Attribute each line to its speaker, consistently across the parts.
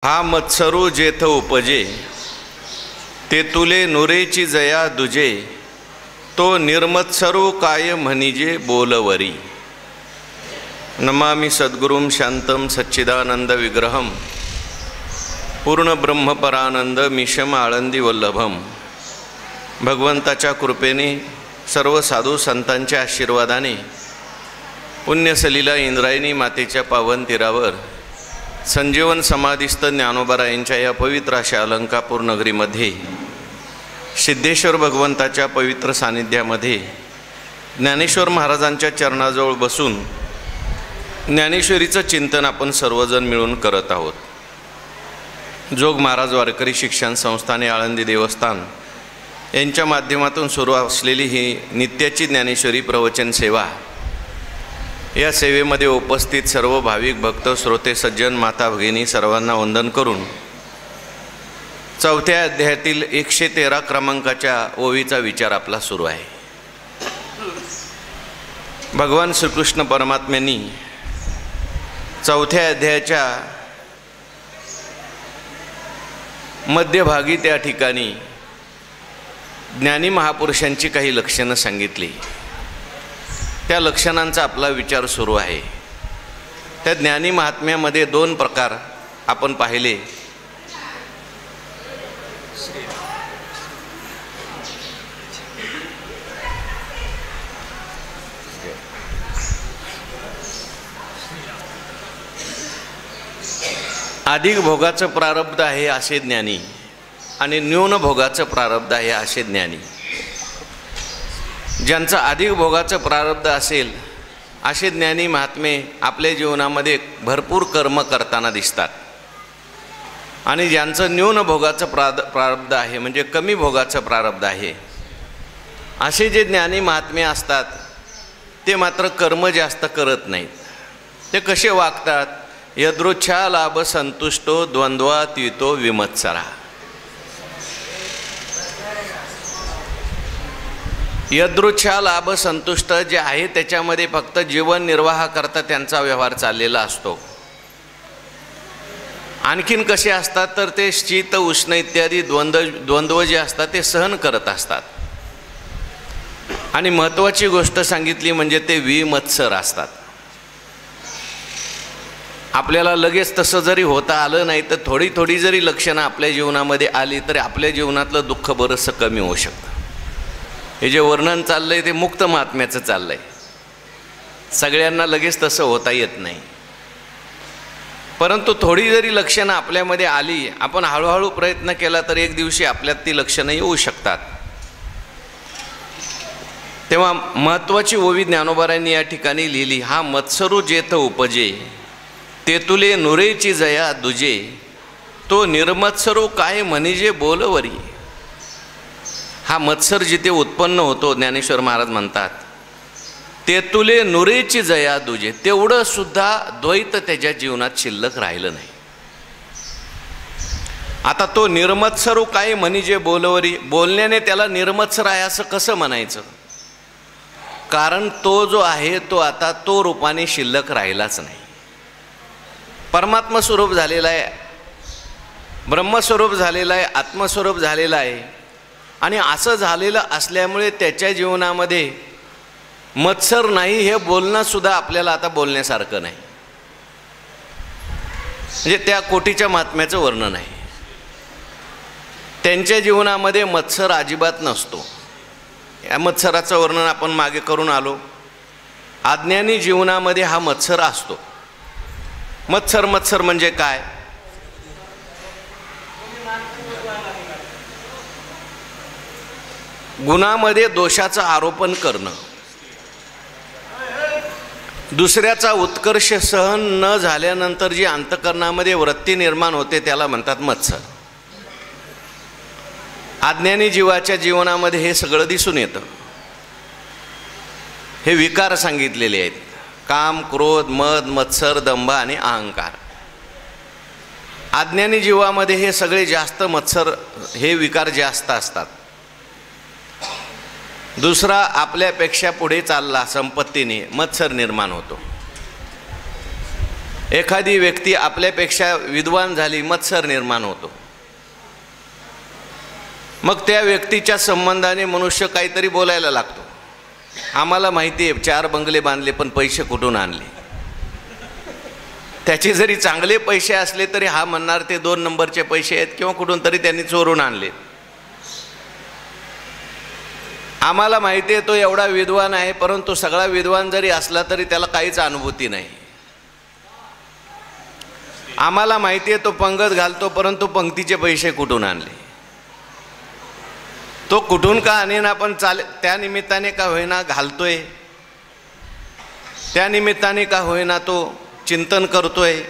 Speaker 1: हा मत्सरू जेथ उपजे ते तुले नुरेची जया दुजे तो निर्मत्सरू काय म्हणिजे बोलवरी। नमामि सद्गुरुं शांतं सच्चिदानंद विग्रहं पूर्ण ब्रह्मपरानंद मिशम आळंदी वल्लभम। भगवंताच्या कृपेने सर्व साधू संतांच्या आशीर्वादाने पुण्यसलीला इंद्रायणी मातेच्या पावन तीरावर संजीवन समाधिस्थ ज्ञानोबारायांच्या या पवित्र अशा अलंकापूर नगरीमध्ये सिद्धेश्वर भगवंताच्या पवित्र सानिध्यामध्ये ज्ञानेश्वर महाराजांच्या चरणाजवळ बसून ज्ञानेश्वरीचं चिंतन आपण सर्वजण मिळून करत आहोत। जोग महाराज वारकरी शिक्षण संस्थाने आळंदी देवस्थान यांच्या माध्यमातून सुरू असलेली ही नित्याची ज्ञानेश्वरी प्रवचन सेवा, या सेवेमध्ये उपस्थित सर्व भाविक भक्त श्रोते सज्जन माता भगिनी सर्वांना वंदन करून चौथ्या अध्यायातील 113 क्रमांकाच्या ओवीचा विचार आपला सुरू आहे। भगवान श्रीकृष्ण परमात्म्यांनी चौथ्या अध्यायाच्या मध्यभागी त्या ठिकाणी ज्ञानी महापुरुषांची काही लक्षणं सांगितली। त्या लक्षणांचा आपला विचार सुरू आहे। त्या ज्ञानी महात्म्यामध्ये 2 प्रकार आपण पाहिले। अधिक भोगाचं प्रारब्ध आहे असे ज्ञानी आणि न्यून भोगाचं प्रारब्ध आहे असे ज्ञानी। ज्यांचं अधिक भोगाचं प्रारब्ध असेल असे ज्ञानी महात्मे आपल्या जीवनामध्ये भरपूर कर्म करताना दिसतात, आणि ज्यांचं न्यून भोगाचं प्रारब्ध आहे म्हणजे कमी भोगाचं प्रारब्ध आहे असे जे ज्ञानी महात्मे असतात ते मात्र कर्म जास्त करत नाहीत। ते कसे वागतात? यदृच्छा लाभ संतुष्टो द्वंद्वातीतो विमत्सरा। यदृच्छा लाभ संतुष्ट जे आहे त्याच्यामध्ये फक्त जीवन निर्वाह करता त्यांचा व्यवहार चाललेला असतो। आणखीन कसे असतात तर ते शीत उष्ण इत्यादी द्वंद्व जे असतात ते सहन करत असतात। आणि महत्त्वाची गोष्ट सांगितली म्हणजे ते विमत्सर असतात। आपल्याला लगेच तसं जरी होता आलं नाही तर थोडी थोडी जरी लक्षणं आपल्या जीवनामध्ये आली तरी आपल्या जीवनातलं दुःख बरंचसं कमी होऊ शकतं। हे जे वर्णन चाललंय ते मुक्त महात्म्याचं चाललंय। सगळ्यांना लगेच तसं होता येत नाही, परंतु थोडी जरी लक्षणं आपल्यामध्ये आली, आपण हळूहळू प्रयत्न केला तर एक दिवशी आपल्यात ती लक्षणं येऊ शकतात। तेव्हा महत्त्वाची ओवी ज्ञानोबारायांनी या ठिकाणी लिहिली। हा मत्सरू जेथ उपजे ते तुले नुरेची जया दुजे तो निर्मत्सरू काय म्हणिजे बोलवरी। हा मत्सर जिथे उत्पन्न होतो ज्ञानेश्वर महाराज म्हणतात ते तुले नुरेची जया दुजे, तेवढं सुद्धा द्वैत त्याच्या जीवनात शिल्लक राहिलं नाही। आता तो निर्मत्सरू काय म्हणिजे बोलवरी, बोलण्याने त्याला निर्मत्सर आहे असं कसं म्हणायचं? कारण तो जो आहे तो आता तो रूपाने शिल्लक राहिलाच नाही। परमात्मा स्वरूप झालेला आहे, ब्रह्मस्वरूप झालेला आहे, आत्मस्वरूप झालेला आहे। आणि असं झालेलं असल्यामुळे त्याच्या जीवनामध्ये मत्सर नाही हे बोलणं सुद्धा आपल्याला आता बोलण्यासारखं नाही। म्हणजे त्या कोटीच्या महात्म्याचं वर्णन आहे। त्यांच्या जीवनामध्ये मत्सर अजिबात नसतो। या मत्सराचं वर्णन आपण मागे करून आलो। अज्ञानी जीवनामध्ये हा मत्सर असतो। मत्सर म्हणजे काय? गुणामध्ये दोषाचं आरोपण करणं, दुसऱ्याचा उत्कर्ष सहन न झाल्यानंतर जी अंतःकरणामध्ये वृत्ती निर्माण होते त्याला म्हणतात मत्सर। अज्ञानी जीवाच्या जीवनामध्ये हे सगळं दिसून येतं। हे विकार सांगितलेले आहेत: काम, क्रोध, मद, मत्सर, दंभ आणि अहंकार। अज्ञानी जीवामध्ये हे सगळे जास्त मत्सर हे विकार जास्त असतात। दुसरा आपल्यापेक्षा पुढे चालला संपत्तीने मत्सर निर्माण होतो। एखादी व्यक्ती आपल्यापेक्षा विद्वान झाली, मत्सर निर्माण होतो. मग त्या व्यक्तीच्या संबंधाने मनुष्य काहीतरी बोलायला लागतो. आम्हाला माहिती आहे 4 बंगले बांधले, पण पैसे कुठून आणले. त्याचे जरी चांगले पैसे असले तरी हा म्हणणार ते 2 नंबरचे पैसे आहेत किंवा कुठून तरी त्यांनी चोरून आणले. आम्हाला माहिती आहे तो एवढा विद्वान आहे, परंतु सगळा विद्वान जरी असला तरी त्याला काहीच अनुभूती नाही. आम्हाला माहिती आहे तो पंगत घालतो, परंतु पंक्तीचे पैसे कुठून आणले. तो कुठून का आणेना, पण त्या निमित्ताने का होईना घालतोय, त्या निमित्ताने का होईना तो चिंतन करतोय.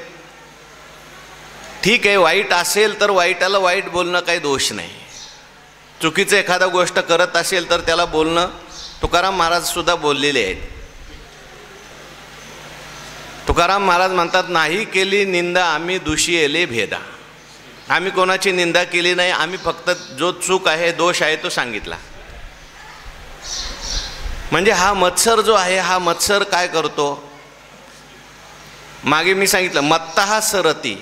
Speaker 1: ठीक आहे, वाईट असेल तर वाईटाला वाईट बोलणं काही दोष नाही. चुकीचं एखादा गोष्ट करत असेल तर त्याला बोलणं तुकाराम महाराज सुद्धा बोललेले आहेत. तुकाराम महाराज म्हणतात, नाही केली निंदा आम्ही दोषी येले भेदा. आम्ही कोणाची निंदा केली नाही, आम्ही फक्त जो चूक आहे, दोष आहे तो सांगितला. म्हणजे हा मत्सर जो आहे, हा मत्सर काय करतो, मागे मी सांगितलं मत्तः सरती,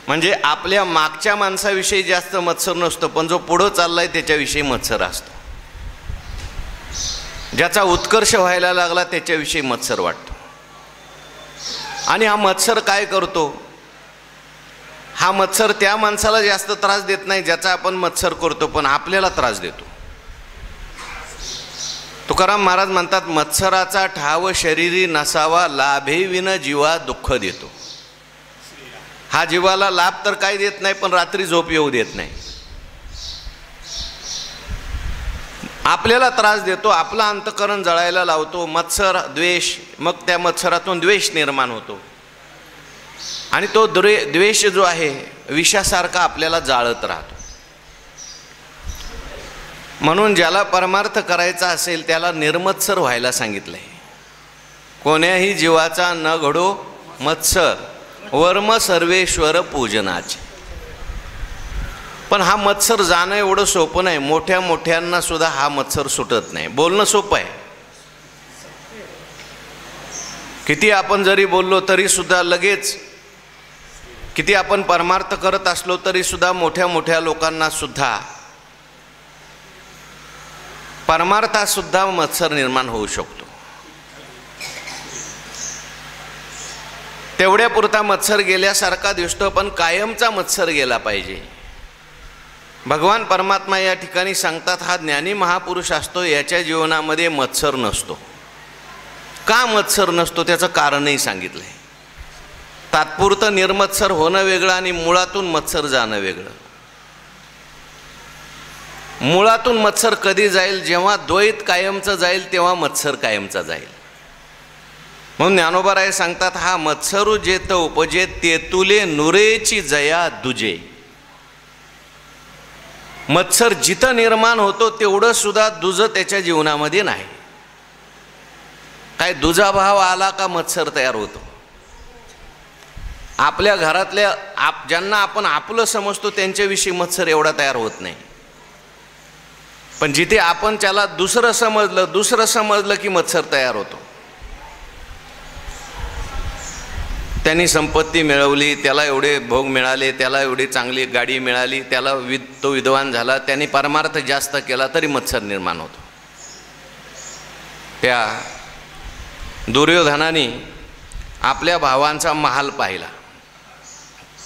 Speaker 1: म्हणजे आपल्या मागच्या माणसाविषयी जास्त मत्सर नसतो, पण जो पुढं चाललाय त्याच्याविषयी मत्सर असतो. ज्याचा उत्कर्ष व्हायला लागला त्याच्याविषयी मत्सर वाटतो. आणि हा मत्सर काय करतो, हा मत्सर त्या माणसाला जास्त त्रास देत नाही ज्याचा आपण मत्सर करतो, पण आपल्याला त्रास देतो. तुकाराम महाराज म्हणतात, मत्सराचा ठाव शरीरी नसावा, लाभे विन जीवा दुःख देतो. हा जीवाला लाभ तर काही देत नाही, पण रात्री झोप येऊ देत नाही. आपल्याला त्रास देतो, आपलं अंतःकरण जळायला लावतो. मत्सर द्वेष, मग त्या मत्सरातून द्वेष निर्माण होतो. आणि तो द्वेष जो आहे विषासारखा आपल्याला जाळत राहतो. म्हणून ज्याला परमार्थ करायचा असेल त्याला निर्मत्सर व्हायला सांगितलंय. कोण्याही जीवाचा न घडो मत्सर, वर्म सर्वेश्वर पूजनाचे. पण हा मत्सर जाणं एवढं सोपं नाही. मोठ्या मोठ्यांना सुद्धा हा मत्सर सुटत नाही. बोलणं सोपं आहे, किती आपण जरी बोललो तरी सुद्धा लगेच, किती आपण परमार्थ करत असलो तरी सुद्धा मोठ्या मोठ्या लोकांना सुद्धा परमार्थात सुद्धा मत्सर निर्माण होऊ शकतो. तेवढ्यापुरता मत्सर गेल्यासारखा दिसतो, पण कायमचा मत्सर गेला पाहिजे. भगवान परमात्मा या ठिकाणी सांगतात, हा ज्ञानी महापुरुष असतो याच्या जीवनामध्ये मत्सर नसतो. का मत्सर नसतो त्याचं कारणही सांगितलंय. तात्पुरतं निर्मत्सर होणं वेगळं आणि मुळातून मत्सर जाणं वेगळं. मुळातून मत्सर कधी जाईल, जेव्हा द्वैत कायमचं जाईल तेव्हा मत्सर कायमचा जाईल. म्हणून ज्ञानोबा सांगतात, हा मत्सरू जेत उपजे तेतुले नुरेची जया दुजे. मत्सर जिथं निर्माण होतो तेवढं सुद्धा दुजं त्याच्या जीवनामध्ये नाही. काय दुजाभाव आला का मत्सर तयार होतो. आपल्या घरातल्या ज्यांना आपण आपलं समजतो त्यांच्याविषयी मत्सर एवढा तयार होत नाही. पण जिथे आपण त्याला दुसरं समजलं की मत्सर तयार होतो. त्यांनी संपत्ती मिळवली, त्याला एवढे भोग मिळाले, त्याला एवढी चांगली गाडी मिळाली, त्याला तो विद्वान झाला, त्यांनी परमार्थ जास्त केला तरी मत्सर निर्माण होतो. त्या दुर्योधनाने आपल्या भावांचा महाल पाहिला.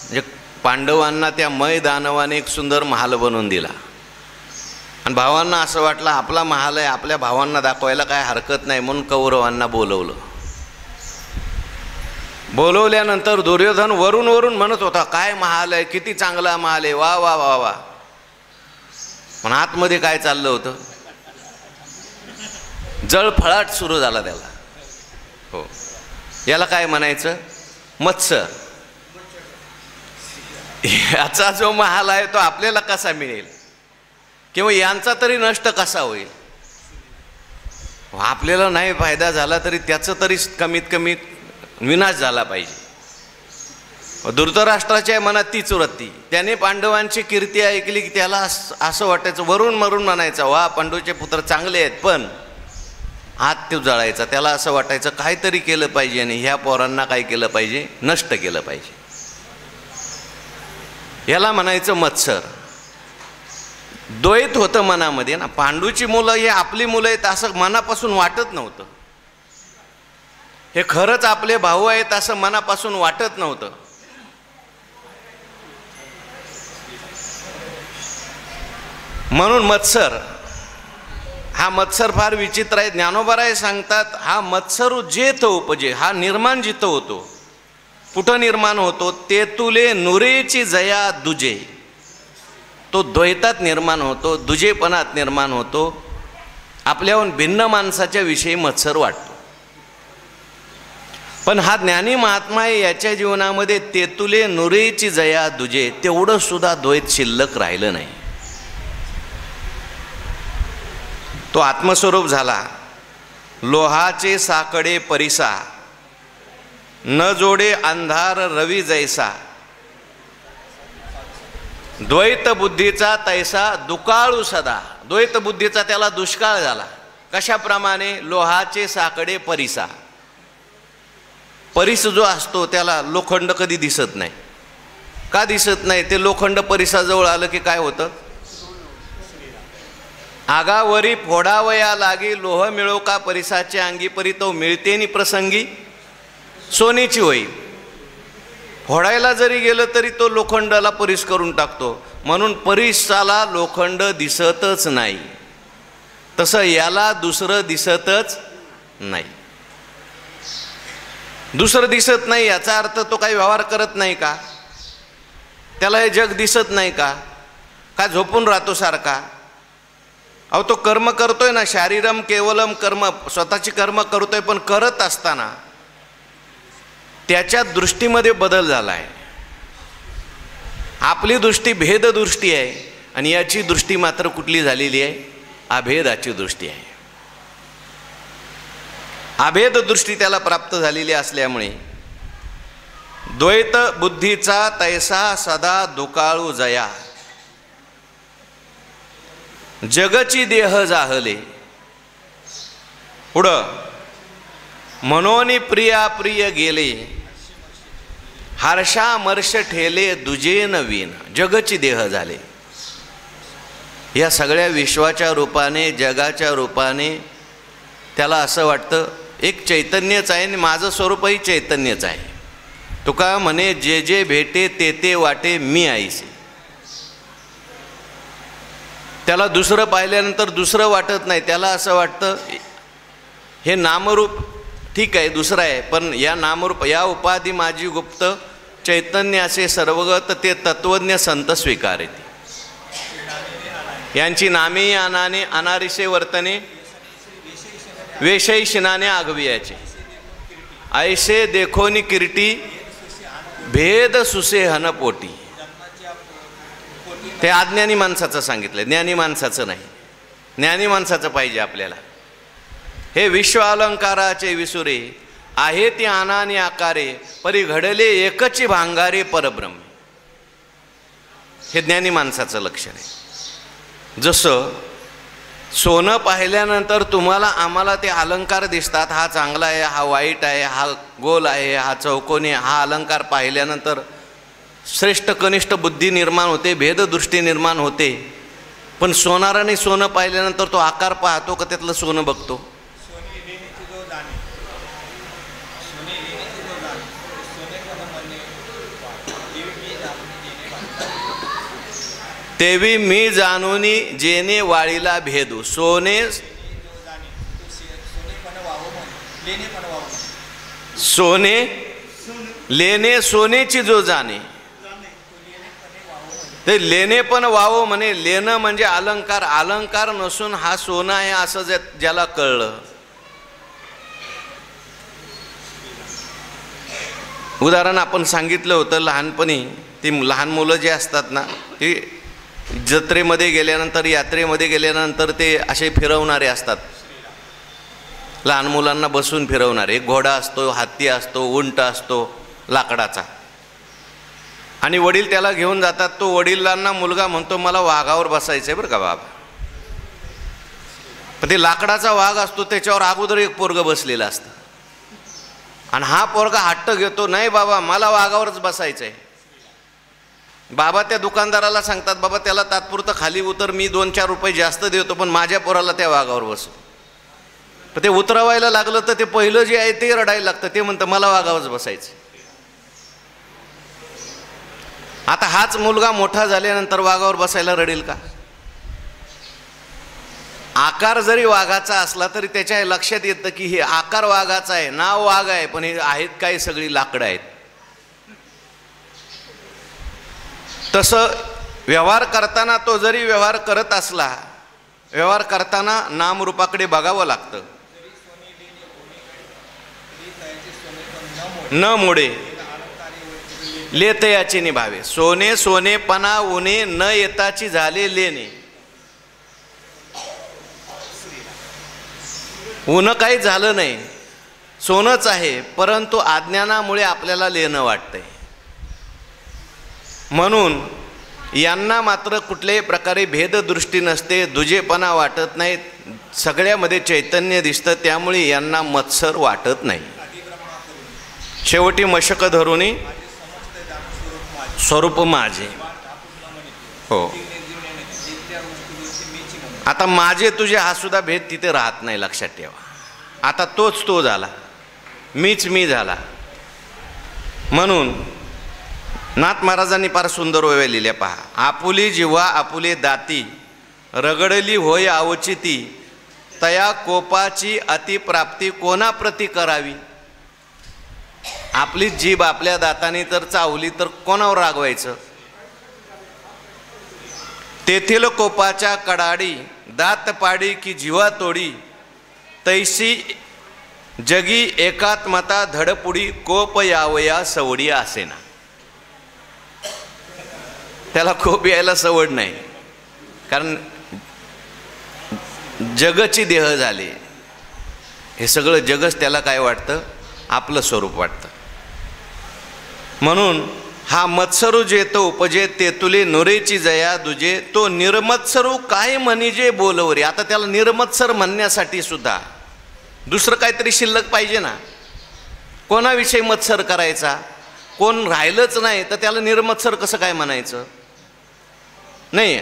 Speaker 1: म्हणजे पांडवांना त्या मय दानवाने एक सुंदर महाल बनवून दिला आणि भावांना असं वाटलं आपला महाल आहे, आपल्या भावांना दाखवायला काय हरकत नाही, म्हणून कौरवांना बोलवलं. बोलवल्यानंतर दुर्योधन वरून म्हणत होता, काय महाल आहे, किती चांगला महाल आहे, वा वा वा वा. पण आतमध्ये काय चाललं होतं, जळफळाट सुरू झाला त्याला. हो, याला काय म्हणायचं, मत्सर. याचा जो महाल आहे तो आपल्याला कसा मिळेल, किंवा यांचा तरी नष्ट कसा होईल. आपल्याला नाही फायदा झाला तरी त्याचं तरी कमीत कमी विनाश झाला पाहिजे. धृतराष्ट्राच्या मनात तीच वृत्ती. त्याने पांडवांची कीर्ती ऐकली की त्याला असं वाटायचं, वरून म्हणायचं, वा पांडूचे पुत्र चांगले आहेत, पण हात तो जळायचा. त्याला असं वाटायचं काहीतरी केलं पाहिजे आणि ह्या पोरांना काय केलं पाहिजे, नष्ट केलं पाहिजे. याला म्हणायचं मत्सर. द्वैत होतं मनामध्ये ना. पांडूची मुलं हे आपली मुलं आहेत असं मनापासून वाटत नव्हतं. हे खरंच आपले भाऊ आहेत असं मनापासून वाटत नव्हतं. म्हणून मत्सर, हा मत्सर फार विचित्र आहे. ज्ञानोबाराय सांगतात हा मत्सर जेथ उपजे, हा निर्माण जिथं होतो. कुठं निर्माण होतो? ते तुले नुरेची जया दुजे. तो द्वैतात निर्माण होतो, दुजेपणात निर्माण होतो. आपल्याहून भिन्न माणसाच्या विषयी मत्सर वाटतो. पण हा ज्ञानी महात्मा आहे, याच्या जीवनामध्ये तेतुले नुरेची जया दुजे तेवढं सुद्धा द्वैत शिल्लक राहिलं नाही. तो आत्मस्वरूप झाला. लोहाचे साकडे परिसा, न जोडे अंधार रवी जैसा. द्वैत बुद्धीचा तैसा दुकाळू सदा. द्वैत बुद्धीचा त्याला दुष्काळ झाला. कशाप्रमाणे? लोहाचे साकडे परिसा. परिस जो असतो त्याला लोखंड कधी दिसत नाही. का दिसत नाही? ते लोखंड परिसाजवळ आलं की काय होतं? आगावरी फोडावया लागी, लोह मिळो का परिसाच्या अंगी, परी तो मिळते नि प्रसंगी सोनीची होई. फोडायला जरी गेलं तरी तो लोखंडाला परिस करून टाकतो. म्हणून परिसाला लोखंड दिसतच नाही. तसं याला दुसरं दिसतच नाही. दुसरं दिसत नाही याचा अर्थ तो काही व्यवहार करत नाही का? त्याला हे जग दिसत नाही का? का झोपून राहतो सारखा? अहो तो कर्म करतोय ना. शारीरम केवलम कर्म, स्वतःची कर्म करतोय. पण करत असताना त्याच्या दृष्टीमध्ये बदल झाला आहे. आपली दृष्टी भेददृष्टी आहे आणि याची दृष्टी मात्र कुठली झालेली आहे? अभेदाची दृष्टी आहे. अभेद दृष्टी त्याला प्राप्त झालेली असल्यामुळे द्वैत बुद्धीचा तैसा सदा दुकाळू जया. जगची देह जाहले. पुढं मनोनी प्रिया प्रिय गेले, हर्षा मर्ष ठेले दुजे नवीन. जगची देह झाले. या सगळ्या विश्वाच्या रूपाने, जगाच्या रूपाने त्याला असं वाटतं एक चैतन्यच आहे आणि माझं स्वरूपही चैतन्यच आहे. तुका म्हणे जे जे भेटे ते ते वाटे मी आईसे. त्याला दुसरं पाहिल्यानंतर दुसरं वाटत नाही. त्याला असं वाटतं हे नामरूप ठीक आहे, दुसरं आहे, पण या नामरूप या उपाधी माझी गुप्त चैतन्य असे सर्वगत ते तत्वज्ञ संत स्वीकारेते. यांची नामे अनाने अनारिसे वर्तने, वेशई शिनाने आगवियाचे. ऐसे देखोनी किरीटी, भेद सुसे हन पोटी. ते अज्ञानी माणसाचं सांगितलं, ज्ञानी माणसाचं नाही. ज्ञानी माणसाचं पाहिजे आपल्याला. हे विश्व अलंकाराचे विसुरे आहे ती अनानी आकारे, परी घडले एकची भांगारे परब्रह्म. हे ज्ञानी माणसाचं लक्षण आहे. जसं सोनं पाहिल्यानंतर तुम्हाला आम्हाला ते अलंकार दिसतात, हा चांगला आहे, हा वाईट आहे, हा गोल आहे, हा चौकोनी. हा अलंकार पाहिल्यानंतर श्रेष्ठ कनिष्ठ बुद्धी निर्माण होते, भेददृष्टी निर्माण होते. पण सोनाराने सोनं पाहिल्यानंतर तो आकार पाहतो का त्यातलं सोनं बघतो? तेवी मी जाणूनी जेने वाळीला भेदू. सोने सोने लेणे सोनेची जो जाणे, ते लेणे पण वावो म्हणे. लेणं म्हणजे अलंकार, अलंकार नसून हा सोनं आहे असं ज्याला कळलं. उदाहरण आपण सांगितलं होतं लहानपणी. ती लहान मुलं जे असतात ना, ती जत्रेमध्ये गेल्यानंतर, यात्रेमध्ये गेल्यानंतर ते असे फिरवणारे असतात. लहान मुलांना बसून फिरवणारे. एक घोडा असतो, हत्ती असतो, उंट असतो लाकडाचा. आणि वडील त्याला घेऊन जातात. तो वडिलांना मुलगा म्हणतो मला वाघावर बसायचं आहे बरं का बाबा. पण ते लाकडाचा वाघ असतो, त्याच्यावर अगोदर एक पोरगं बसलेलं असतं आणि हा पोरगा हट्ट घेतो, नाही बाबा मला वाघावरच बसायचं आहे. बाबा त्या दुकानदाराला सांगतात, बाबा त्याला तात्पुरतं खाली उतर, मी 2-4 रुपये जास्त देतो, पण माझ्या पोराला त्या वाघावर बसव. पण ते उतरवायला लागलं तर ते पहिलं जे आहे ते रडायला लागतं, ते म्हणतं मला वाघावरच बसायचं. आता हाच मुलगा मोठा झाल्यानंतर वाघावर बसायला रडेल का? आकार जरी वाघाचा असला तरी त्याच्या लक्षात येतं की हे आकार वाघाचा आहे, नाव वाघ आहे, पण हे आहेत काय सगळी लाकडं आहेत. तसं व्यवहार करताना तो जरी व्यवहार करत असला, व्यवहार करताना नामरूपाकडे बघावं लागतं. न मोडे लेतयाचे निभावे, सोने सोनेपणा उने न येताची झाले लेणे. ऊन काही झालं नाही, सोनंच आहे, परंतु अज्ञानामुळे आपल्याला लेणं वाटतंय. म्हणून यांना मात्र कुठल्याही प्रकारे भेददृष्टी नसते, दुजेपणा वाटत नाही, सगळ्यामध्ये चैतन्य दिसतं, त्यामुळे यांना मत्सर वाटत नाही. शेवटी मशक धरुनी स्वरूप माझे. हो, आता माझे तुझे हा सुद्धा भेद तिथे राहत नाही, लक्षात ठेवा. आता तोच तो झाला, मीच मी झाला. म्हणून नाथ महाराजांनी फार सुंदर ओव्या लिहिल्या पहा. आपुली जिव्हा आपुले दाती रगडली होय अवचिती, तया कोपाची अतिप्राप्ती कोणाप्रती करावी. आपली जीभ आपल्या दाताने तर चावली तर कोणावर रागवायचं? तेथील कोपाच्या कडाडी दात पाडी की जीवा तोडी, तैसी जगी एकात्मता धडपुडी कोप यावया सवडी असेना. त्याला कोप यायला सवड नाही, कारण जगची देह झाली. हे सगळं जगच त्याला काय वाटतं? आपलं स्वरूप वाटतं. म्हणून हा मत्सरू जेतो उपजे तेतुले नुरेची जया दुजे, तो निर्मत्सरू काय म्हणिजे बोलवरे. आता त्याला निर्मत्सर म्हणण्यासाठी सुद्धा दुसरं काहीतरी शिल्लक पाहिजे ना. कोणाविषयी मत्सर करायचा? कोण राहिलंच नाही तर त्याला निर्मत्सर कसं काय म्हणायचं? नाही,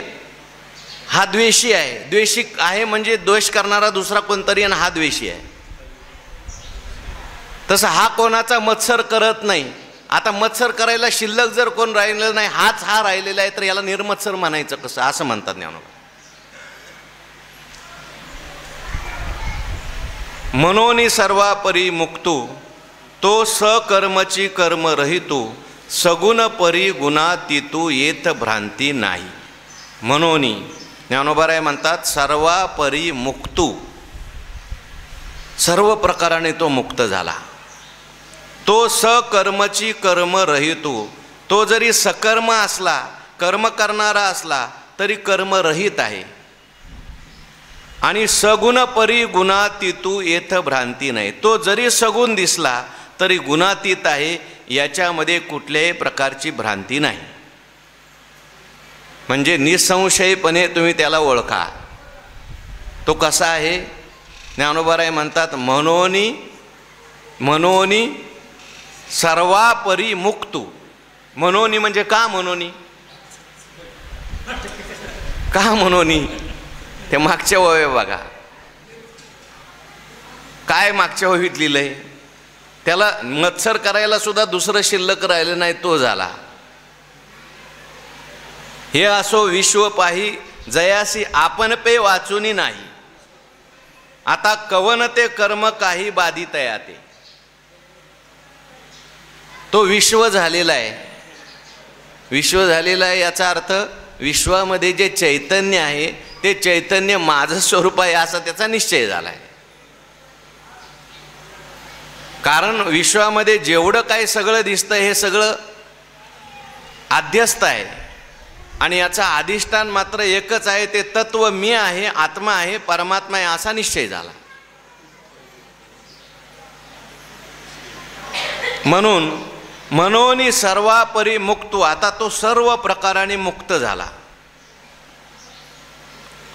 Speaker 1: हा द्वेषी आहे. द्वेषी आहे म्हणजे द्वेष करणारा दुसरा कोणतरी, आणि हा द्वेषी आहे. तसं हा कोणाचा मत्सर करत नाही. आता मत्सर करायला शिल्लक जर कोण राहिलेलं नाही, हाच हा राहिलेला आहे, तर याला निर्मत्सर म्हणायचं कसं? असं म्हणतात ज्ञानोबा. मनोनी सर्वापरी मुक्तू, तो सकर्मची कर्म रहितू, सगुण परी गुणातीतू येत भ्रांती नाही. मनोनी ज्ञानोबाराय म्हणतात सर्वापरी मुक्तू, सर्व प्रकाराने तो मुक्त झाला. तो सकर्मची कर्म रहितू, तो जरी सकर्म असला, कर्म करणारा असला तरी कर्मरहित आहे. आणि सगुण परी गुणातीतू येथ भ्रांती नाही. तो जरी सगुण दिसला तरी गुणातीत आहे, याच्यामध्ये कुठल्याही प्रकारची भ्रांती नाही. म्हणजे निसंशयपणे तुम्ही त्याला ओळखा. तो कसा आहे? ज्ञानोबाराय म्हणतात मनोनी मनोनी सर्वापरी मुक्तू. मनोनी म्हणजे का मनोनी? का मनोनी? ते मागच्या ओव्या बघा, काय मागच्या ओवीत लिहिलंय. त्याला मत्सर करायला सुद्धा दुसरं शिल्लक राहिलं नाही, तो झाला. हे असो विश्व पाही जयासी आपण पे वाचुनी नाही, आता कवन ते कर्म काही बाधित याते. तो विश्व झालेला आहे. विश्व झालेला आहे याचा अर्थ विश्वामध्ये जे चैतन्य आहे ते चैतन्य माझं स्वरूप आहे असा त्याचा निश्चय झाला आहे. कारण विश्वामध्ये जेवढं काही सगळं दिसतं हे सगळं अध्यस्त आहे, आणि याचा अधिष्ठान मात्र एकच आहे, ते तत्व मी आहे, आत्मा आहे, परमात्मा आहे असा निश्चय झाला. म्हणून मनोनी सर्वापरी मुक्तू, आता तो सर्व प्रकाराने मुक्त झाला.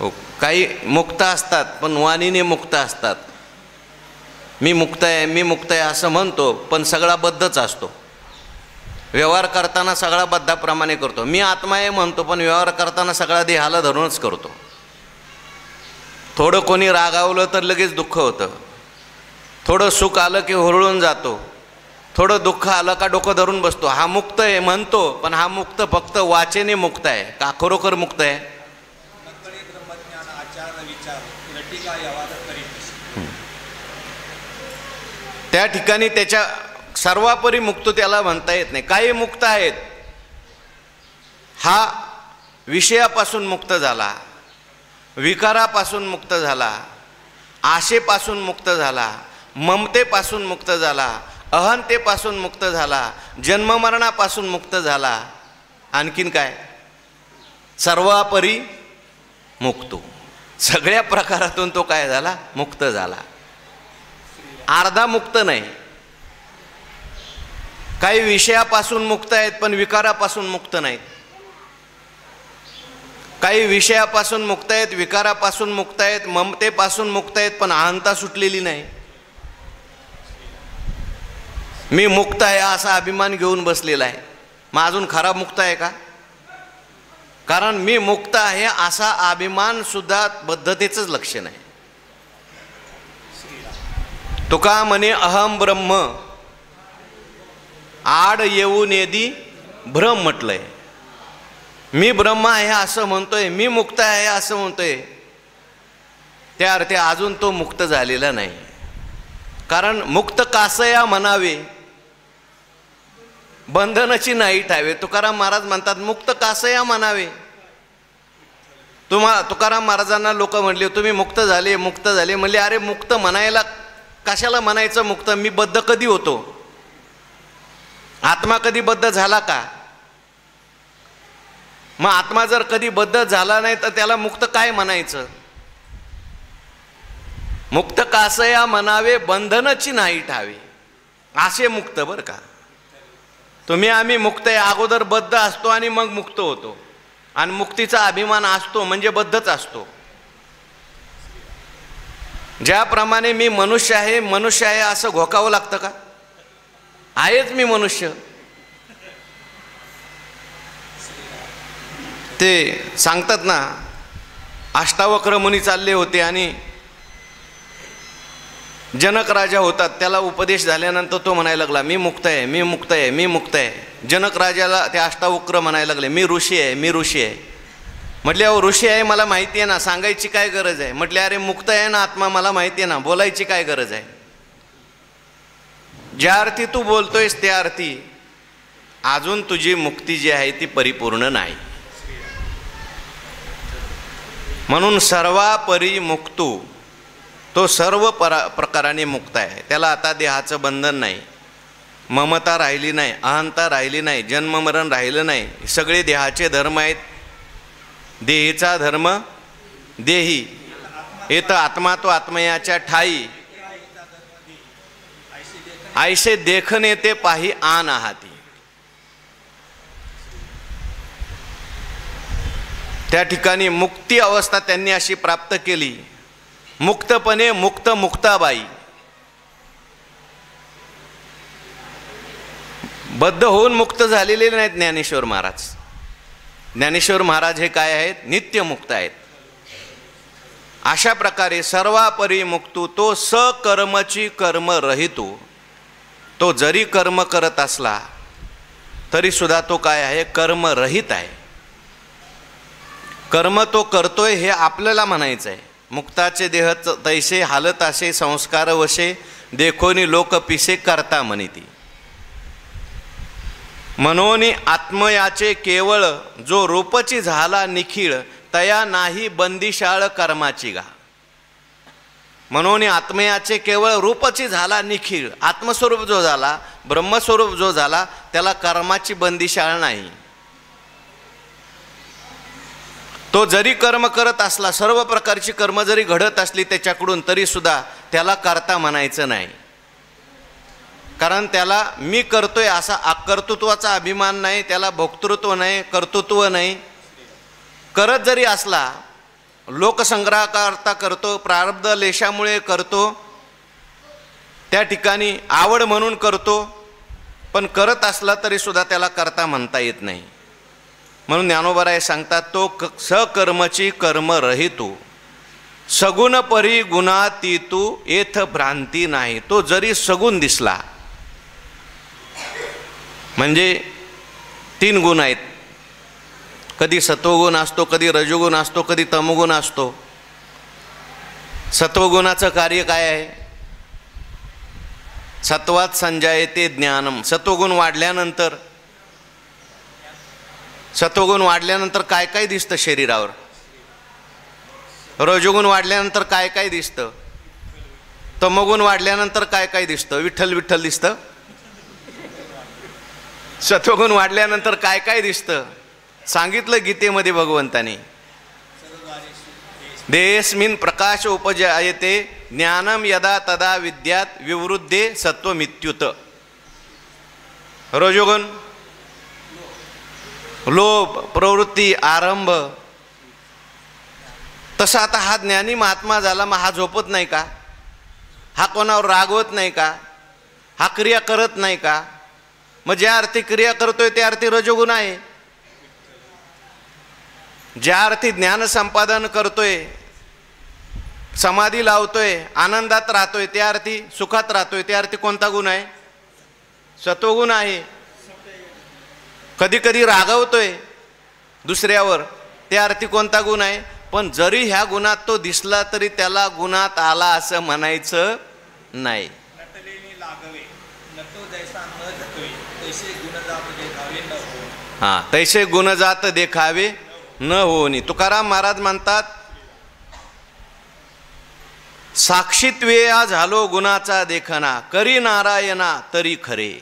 Speaker 1: हो, काही मुक्त असतात पण वाणीने मुक्त असतात. मी मुक्त आहे, मी मुक्त आहे असं म्हणतो, पण सगळा बद्धच असतो. व्यवहार करताना सगळा बद्धाप्रमाणे करतो. मी आत्मा आहे म्हणतो, पण व्यवहार करताना सगळा देहाला धरूनच करतो. थोडं कोणी रागावलं तर लगेच दुःख होतं, थोडं सुख आलं की हुरळून जातो, थोडं दुःख आलं का डोकं धरून बसतो. हा मुक्त आहे म्हणतो, पण हा मुक्त फक्त वाचेने मुक्त आहे का खरोखर मुक्त आहे? त्या ठिकाणी त्याच्या सर्वापरी मुक्त त्याला म्हणता येत नाही. काही मुक्त आहेत, हा विषयापासून मुक्त झाला, विकारापासून मुक्त झाला, आशेपासून मुक्त झाला, ममतेपासून मुक्त झाला, अहंतेपासून मुक्त झाला, जन्ममरणापासून मुक्त झाला. आणखीन काय? सर्वापरी मुक्तो. सगळ्या प्रकारातून तो काय झाला? मुक्त झाला. अर्धा मुक्त नाही. काही विषयापासून मुक्त आहेत पण विकारापासून मुक्त नाहीत. काही विषयापासून मुक्त आहेत, विकारापासून मुक्त आहेत, ममतेपासून मुक्त आहेत, पण अहंता सुटलेली नाही. मी मुक्त आहे असा अभिमान घेऊन बसलेला आहे. मग अजून खरा मुक्त आहे का? कारण मी मुक्त आहे असा अभिमान सुद्धा बद्धतेचंच लक्षण आहे. तुका म्हणे अहम ब्रह्म, आड येऊन येदी भ्रम म्हटलंय. मी ब्रह्म आहे असं म्हणतोय, मी मुक्त आहे असं म्हणतोय, त्या अर्थी अजून तो मुक्त झालेला नाही. कारण मुक्त कासया म्हणावे, बंधनाची नाही ठावे. तुकाराम महाराज म्हणतात मुक्त कासया म्हणावे. तुकाराम महाराजांना लोक म्हणले तुम्ही मुक्त झाले, मुक्त झाले. म्हणले अरे मुक्त म्हणायला कशाला म्हणायचं मुक्त? मी बद्ध कधी होतो? आत्मा कधी बद्ध झाला का? मग आत्मा जर कधी बद्ध झाला नाही तर त्याला मुक्त काय म्हणायचं? मुक्त कासया म्हणावे, बंधनाची नाही ठावे, असे मुक्त. बरं का, तुम्ही आम्ही मुक्त आहे, अगोदर बद्ध असतो आणि मग मुक्त होतो. आणि मुक्तीचा अभिमान असतो म्हणजे बद्धच असतो. ज्याप्रमाणे मी मनुष्य आहे, मनुष्य आहे असं घोकावं लागतं का? आहेच मी मनुष्य. ते सांगतात ना, अष्टावक्र मुनी चालले होते आणि जनक राजा होतात, त्याला उपदेश झाल्यानंतर तो म्हणायला लागला मी मुक्त आहे, मी मुक्त आहे, मी मुक्त आहे. जनक राजाला ते अष्टावक्र म्हणायला लागले मी ऋषी आहे, मी ऋषी आहे. म्हटले अहो ऋषी आहे मला माहिती आहे ना, सांगायची काय गरज आहे? म्हटले अरे मुक्त आहे ना आत्मा, मला माहिती आहे ना, बोलायची काय गरज आहे? ज्या अर्थी तू बोलतोयस त्या अर्थी अजून तुझी मुक्ती जी आहे ती परिपूर्ण नाही. म्हणून सर्वापरी मुक्तो, तो सर्व प्रकाराने मुक्त आहे. त्याला आता देहाचं बंधन नाही, ममता राहिली नाही, अहंता राहिली नाही, जन्ममरण राहिलं नाही. सगळे देहाचे धर्म आहेत. देहीचा धर्म देही, येत आत्मा तो आत्मयाच्या ठाई, ऐसे देखणे ते पाही आन आहाती. त्या ठिकाणी मुक्ती अवस्था त्यांनी अशी प्राप्त केली. मुक्तपणे मुक्त मुक्ताबाई. बद्ध होऊन मुक्त झालेले नाहीत ज्ञानेश्वर महाराज. ज्ञानेश्वर महाराज हे काय आहेत? नित्य मुक्त आहेत. अशा प्रकारे सर्वापरी मुक्तो, तो सकर्मची कर्म रहितो. तो जरी कर्म करत असला तरी सुद्धा तो काय आहे? कर्मरहित आहे. कर्म तो करतोय हे आपल्याला म्हणायचं आहे. मुक्ताचे देह तैसे हालत असे संस्कार वशे, देखोनी लोक पिसे करता म्हणिती. मनोनी आत्मयाचे केवळ, जो रूपची झाला निखिळ, तया नाही बंदिशाळ कर्माची गा. मनोनी आत्मयाचे केवळ रूपची झाला निखिळ, आत्मस्वरूप जो झाला, ब्रह्मस्वरूप जो झाला, त्याला कर्माची बंदिशाळ नाही. तो जरी कर्म करत असला, सर्व प्रकारची कर्म जरी घडत असली त्याच्याकडून, तरी सुद्धा त्याला करता म्हणायचं नाही. कारण त्याला मी करतोय असा कर्तृत्वाचा अभिमान नाही, त्याला भोक्तृत्व नाही, कर्तृत्व नाही. करत जरी असला लोकसंग्रहाकरता करतो, प्रारब्ध लेशामुळे करतो, त्या ठिकाणी आवड म्हणून करतो, पण करत असला तरी सुद्धा त्याला करता म्हणता येत नाही. म्हणून ज्ञानोबराय सांगतात, तो सकर्मची कर्म रहितू सगुण परी गुणातीतू येथ भ्रांती नाही. तो जरी सगुण दिसला, म्हणजे 3 गुण आहेत, कधी सत्वगुण असतो, कधी रजोगुण असतो, कधी तमोगुण असतो. सत्वगुणाचं कार्य काय आहे? सत्वात संजायते ज्ञानम. सत्वगुण वाढल्यानंतर काय काय दिसतं शरीरावर? रजोगुण वाढल्यानंतर काय काय दिसतं? तमोगुण वाढल्यानंतर काय काय दिसतं? विठ्ठल विठ्ठल दिसतं. सत्वगुण वाढल्यानंतर काय काय दिसतं? सांगितलं गीतेमध्ये भगवंताने, देयस्मिन् प्रकाश उपजायते ज्ञानम यदा तदा विद्यात विवृद्धे सत्वमित्युत. रजोगुण लोभ, प्रवृत्ती, आरंभ. तसा आता हा ज्ञानी महात्मा झाला, मग हा झोपत नाही का? हा कोणावर रागवत नाही का? हा क्रिया करत नाही का? मग ज्या अर्थी क्रिया करतोय त्या अर्थी रजोगुण आहे. ज्या अर्थी ज्ञान संपादन करतोय, समाधी लावतोय, आनंदात राहतोय, त्या अर्थी सुखात राहतोय, त्या अर्थी कोणता गुण आहे? सत्वगुण आहे. कधी कधी रागवतोय दुसऱ्यावर, त्या अर्थी कोणता गुण आहे? पण जरी ह्या गुणात तो दिसला तरी त्याला गुणात आला असं म्हणायचं नाही. तैसे गुणजात देखावे न होनी. तुकाराम महाराज म्हणतात, साक्षीत्वेया झालो गुणाचा देखना, करी नारायणा तरी खरे.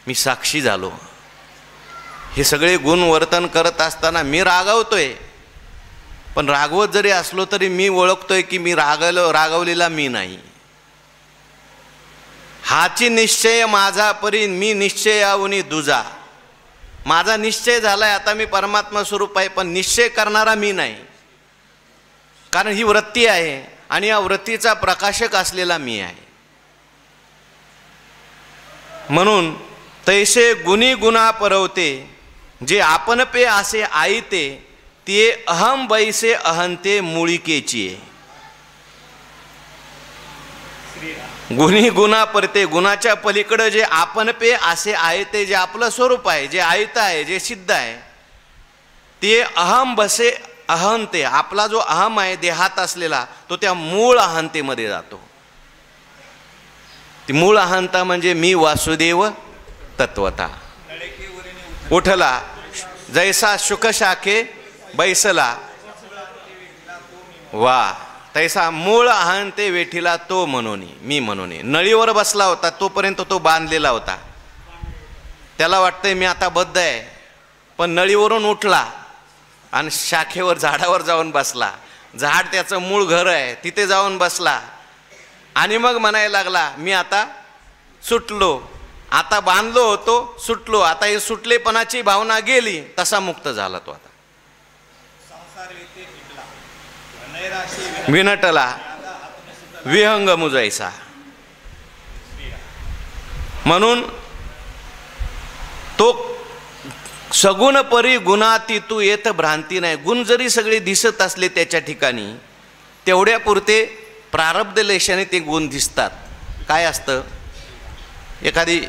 Speaker 1: मी साक्षी झालो. हे सगळे गुण वर्तन करत असताना मी रागवतोय, पण रागवत जरी असलो तरी मी ओळखतोय की मी रागवलेला मी नाही. हाची निश्चय माझा परी मी निश्चयावनी दुजा. माझा निश्चय झालाय, आता मी परमात्मा स्वरूप आहे, पण निश्चय करणारा मी नाही. कारण ही वृत्ती आहे आणि या वृत्तीचा प्रकाशक असलेला मी आहे. म्हणून तैसे गुणी गुणा परवते, जे आपण पे असे आईते, ते अहम बैसे अहंते मुळिकेची. गुणी गुणा परते, गुणाच्या पलीकडे जे आपण पे असे आहे, ते जे आपलं स्वरूप आहे, जे आयत आहे, जे सिद्ध आहे, ते अहम बसे अहंते. आपला जो अहम आहे देहात असलेला, तो त्या मूळ अहंतेमध्ये जातो. ती मूळ अहंता म्हणजे मी वासुदेव तत्वता. उठला जैसा शुकशाखे बैसला, वा तैसा मूळ अहंते वेठीला तो म्हणून, मी म्हणून. नळीवर बसला होता, तोपर्यंत तो बांधलेला होता. त्याला वाटतंय मी आता बद्ध आहे, पण नळीवरून उठला आणि शाखेवर, झाडावर जाऊन बसला. झाड त्याचं मूळ घर आहे, तिथे जाऊन बसला आणि मग म्हणायला लागला, मी आता सुटलो. आता बांधलो होतो, सुटलो. आता हे सुटलेपणाची भावना गेली, तसा मुक्त झाला तो. आता विनटला विहंग मुजायचा. म्हणून तो सगुण परी गुणातीतू येत भ्रांती नाही. गुण जरी सगळे दिसत असले त्याच्या ठिकाणी, तेवढ्या पुरते प्रारब्ध लेशाने ते गुण दिसतात. काय असतं, एखादी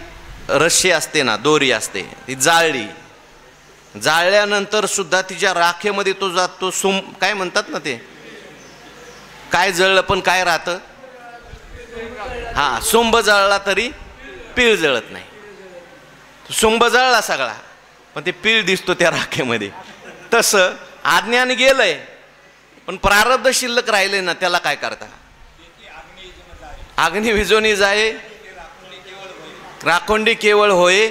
Speaker 1: रस्सी असते ना, दोरी असते, ती जाळली, जाळल्यानंतर सुद्धा तिच्या राखेमध्ये तो जातो. काय म्हणतात ना, ते काय जळलं पण काय राहतं? हा, सुंब जळला तरी पीळ जळत नाही. सुंब जळला सगळा, पण ते पीळ दिसतो त्या राखेमध्ये. तसं अज्ञान गेलंय, पण प्रारब्ध शिल्लक राहिले ना, त्याला काय करता? अग्नी विजोनी जाये, राखोंडी केवळ होय.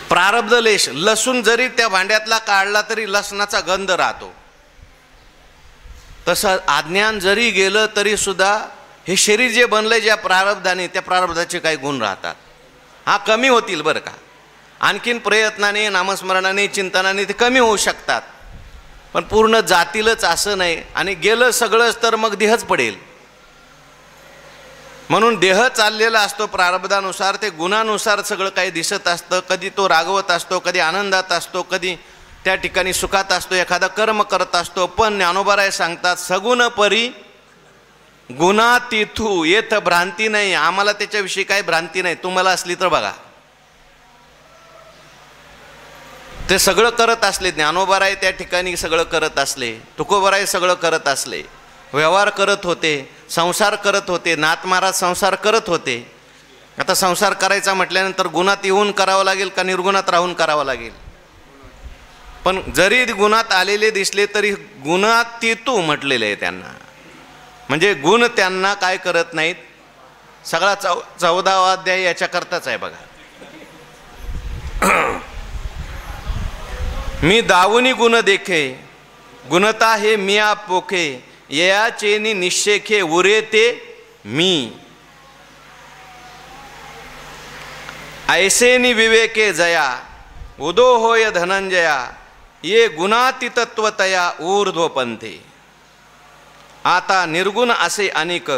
Speaker 1: प्रारब्ध लेश, लसूण जरी त्या भांड्यातला काढला तरी लसणाचा गंध राहतो. तसं अज्ञान जरी गेलं तरी सुद्धा हे शरीर जे बनलंय ज्या प्रारब्धाने, त्या प्रारब्धाचे काही गुण राहतात. हा, कमी होतील बरं का. आणखीन प्रयत्नाने, नामस्मरणाने, चिंतनाने ते कमी होऊ शकतात, पण पूर्ण जातीलच असं नाही. आणि गेलं सगळंच तर मग देहच पडेल. म्हणून देह चाललेला असतो प्रारब्धानुसार, ते गुणानुसार सगळं काही दिसत असतं. कधी तो रागवत असतो, कधी आनंदात असतो, कधी त्या ठिकाणी सुखात असतो, एखादा कर्म करत असतो. पण ज्ञानोबाराय सांगतात, सगुण परी गुणातीथू येथ भ्रांती नाही. आम्हाला त्याच्याविषयी काही भ्रांती नाही, तुम्हाला असली तर बघा. ते सगळं करत असले, ज्ञानोबाराय त्या ठिकाणी सगळं करत असले, तुकोबाराय सगळं करत असले, व्यवहार करत होते, संसार करत होते. नाथ महाराज संसार करत होते. आता संसार करायचा म्हटल्यानंतर गुणात येऊन करावं लागेल का निर्गुणात राहून करावं लागेल? पण जरी गुणात आलेले दिसले तरी गुणातीतू म्हटलेले आहे त्यांना. म्हणजे गुण त्यांना काय करत नाहीत. सगळा 14वा अध्याय याच्याकरताच आहे बघा. मी दावुनी गुण देखे, गुणता हे मिया पोखे, ययाचेनी निश्चेखे उरे ते मी. ऐसेनी विवेके जया, उदो होय धनंजया, ये गुणातीतत्वतया ऊर्ध्वपंथे. आता निर्गुण असे अनेक,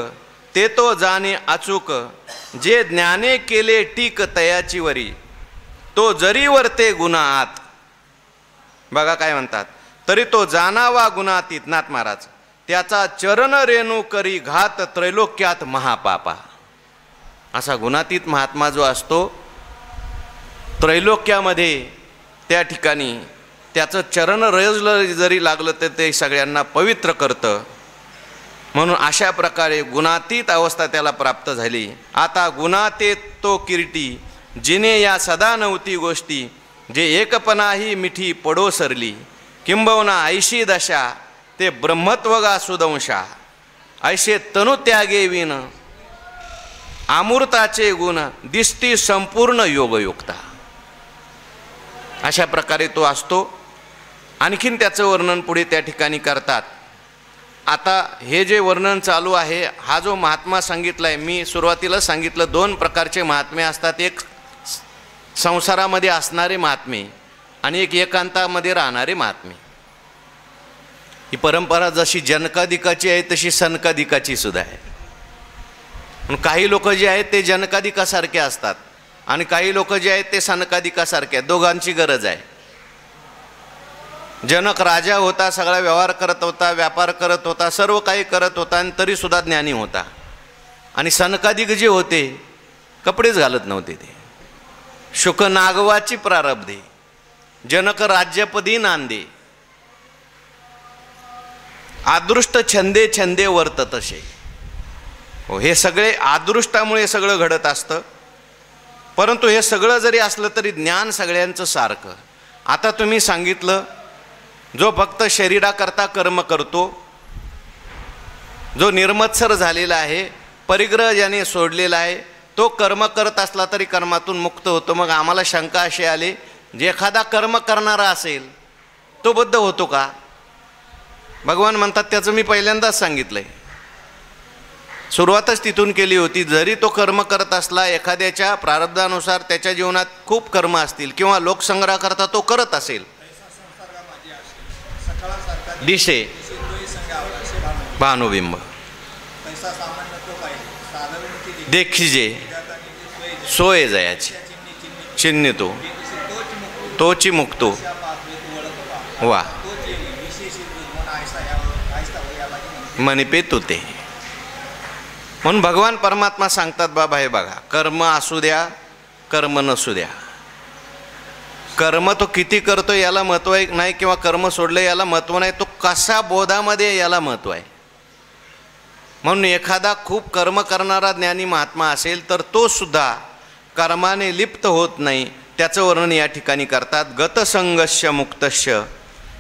Speaker 1: ते तो जाणे अचूक, जे ज्ञाने केले टीक तयाची वरी, तो जरी वरते गुणात. बघा काय म्हणतात, तरी तो जाणावा गुणातीत. नाथ महाराज, त्याचा चरण रेणू करी घात त्रैलोक्यात महापापा. असा गुणातीत महात्मा जो असतो, त्रैलोक्यामध्ये त्या ठिकाणी त्याचं चरण रजलं जरी लागलं तर ते सगळ्यांना पवित्र करतं. म्हणून अशा प्रकारे गुणातीत अवस्था त्याला प्राप्त झाली. आता गुणातीत तो किरीटी, जिने या सदा नव्हती गोष्टी, जे एकपणाही मिठी पडो सरली, किंबहुना ऐशी दशा ते ब्रह्मत्वगा सुदंशा, ऐशे तनुत्यागे विन अमृताचे गुण दिसती संपूर्ण योगयुक्ता. अशा प्रकारे तो असतो. आणखीन त्याचं वर्णन पुढे त्या ठिकाणी करतात. आता हे जे वर्णन चालू आहे, हा जो महात्मा सांगितला आहे, मी सुरुवातीला सांगितलं 2 प्रकारचे महात्मे असतात. एक संसारामध्ये असणारे महात्मे आणि एक एकांतामध्ये राहणारे महात्मे. ही परंपरा जशी जनकादिकाची आहे तशी सनकादिकाची सुद्धा आहे. काही लोक जे आहेत ते जनकादिकासारखे असतात आणि काही लोक जे आहेत ते सनकादिकासारखे आहेत. दोघांची गरज आहे. जनक राजा होता, सगळा व्यवहार करत होता, व्यापार करत होता, सर्व काही करत होता आणि तरीसुद्धा ज्ञानी होता. आणि सनकादिक जे होते कपडेच घालत नव्हते. ते शुक नागवाची प्रारब्धे, जनक राज्यपदी नांदे, आदृष्ट छंदे छंदे वर्तत असे. हे सगळे आदृष्टामुळे सगळं घडत असतं. परंतु हे सगळं जरी असलं तरी ज्ञान सगळ्यांचं सारखं. आता तुम्ही सांगितलं, जो फक्त शरीराकरता कर्म करतो, जो निर्मत्सर झालेला आहे, परिग्रह ज्याने सोडलेला आहे, तो कर्म करत असला तरी कर्मातून मुक्त होतो. मग आम्हाला शंका अशी आली, जे एखादा कर्म करणारा असेल तो बद्ध होतो का? भगवान म्हणतात त्याचं मी पहिल्यांदाच सांगितलंय, सुरुवातच तिथून केली होती. जरी तो कर्म करत असला, एखाद्याच्या प्रारब्धानुसार त्याच्या जीवनात खूप कर्म असतील किंवा लोकसंग्रहाकरता तो करत असेल, दिशे भानुबिंब देखिजे सोय जयाची चिन्ह तोची मुक्तो वा मनिपे तुते. म्हणून भगवान परमात्मा सांगतात, बाबा हे बघा, कर्म असू द्या कर्म नसू द्या, कर्म तो किती करतो याला महत्त्व आहे नाही, किंवा कर्म सोडले याला महत्त्व नाही, तो कसा बोधामध्ये याला महत्त्व आहे. म्हणून एखादा खूप कर्म करणारा ज्ञानी महात्मा असेल तर तो सुद्धा कर्माने लिप्त होत नाही. त्याचं वर्णन या ठिकाणी करतात. गतसंगस्य मुक्तस्य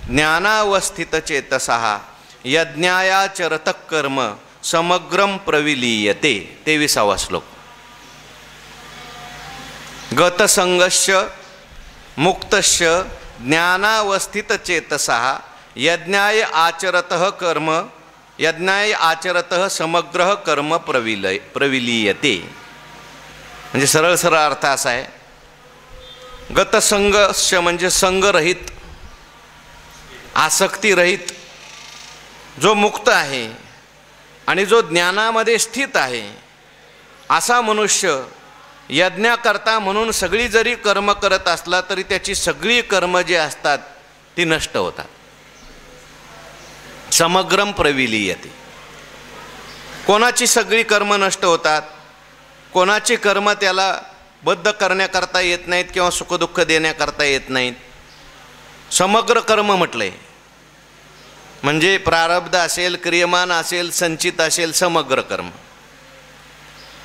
Speaker 1: ज्ञानावस्थित चेतसः यज्ञायाचरत कर्म समग्रम प्रविलीयते. 23वा श्लोक. गतसंगस्य मुक्तस्य ज्ञानावस्थित चेतसः यज्ञाय आचरतः कर्म यज्ञाय आचरतः समग्र कर्म प्रविलीयते. म्हणजे सरळ सरळ अर्थ असा आहे, गतसंगस्य म्हणजे संगरहित, आसक्तीरहित, जो मुक्त आहे आणि जो ज्ञानामध्ये स्थित आहे असा मनुष्य यज्ञकर्ता म्हणून सगळी जरी कर्म करत असला तरी त्याची सगळी कर्म जी असतात ती नष्ट होतात. समग्रम प्रविलीयते. कोणाची सगळी कर्म नष्ट होतात, कोणाची कर्म त्याला बद्ध करण्याकरता येत नाहीत किंवा सुखदुःख देण्याकरता येत नाहीत. समग्र कर्म म्हटलंय म्हणजे प्रारब्ध असेल, क्रियमान असेल, संचित असेल, समग्र कर्म.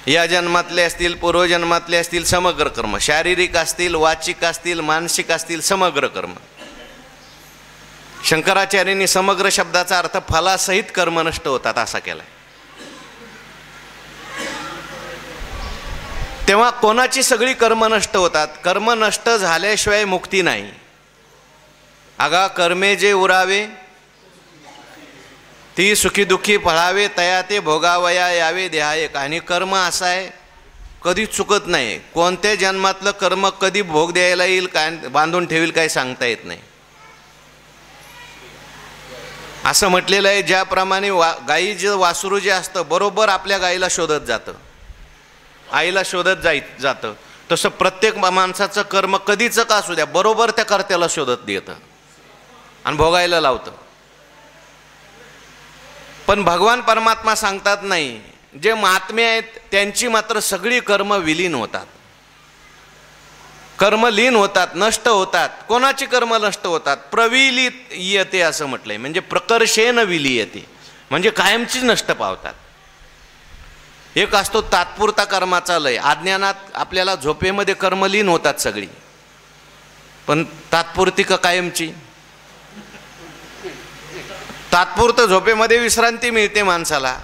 Speaker 1: या जन्मातले असतील, पूर्वजन्मातले असतील, समग्र कर्म. शारीरिक असतील, वाचिक असतील, मानसिक असतील, समग्र कर्म. शंकराचार्यांनी समग्र शब्दाचा अर्थ फलासहित कर्म नष्ट होतात असा केलाय. तेव्हा कोणाची सगळी कर्म नष्ट होतात? कर्म नष्ट झाल्याशिवाय मुक्ती नाही. अगा कर्मे जे उरावे ती सुखी दुःखी फळावे, तया ते भोगावया यावे देहायक. आणि कर्म असा आहे कधी चुकत नाही. कोणत्या जन्मातलं कर्म कधी भोग द्यायला येईल, काय बांधून ठेवील काही सांगता येत नाही. असं म्हटलेलं आहे ज्याप्रमाणे गाई जे वासरू जे असतं बरोबर आपल्या गाईला शोधत जातं, आईला शोधत जातं, तसं प्रत्येक माणसाचं कर्म कधीचं का असू द्या बरोबर त्या कर्त्याला शोधत येतं आणि भोगायला लावतं. पण भगवान परमात्मा सांगतात नाही, जे महात्मे आहेत त्यांची मात्र सगळी कर्म विलीन होतात, कर्म लीन होतात, नष्ट होतात. कोणाची कर्म नष्ट होतात? प्रविलीयते असं म्हटलंय म्हणजे प्रकर्षेन विलीयते म्हणजे कायमचीच नष्ट पावतात. एक असतो तात्पुरता कर्माचा लय. अज्ञानात आपल्याला झोपेमध्ये कर्म लीन होतात सगळी, पण तात्पुरती का कायमची? तात्पुरतं झोपेमध्ये विश्रांती मिळते माणसाला,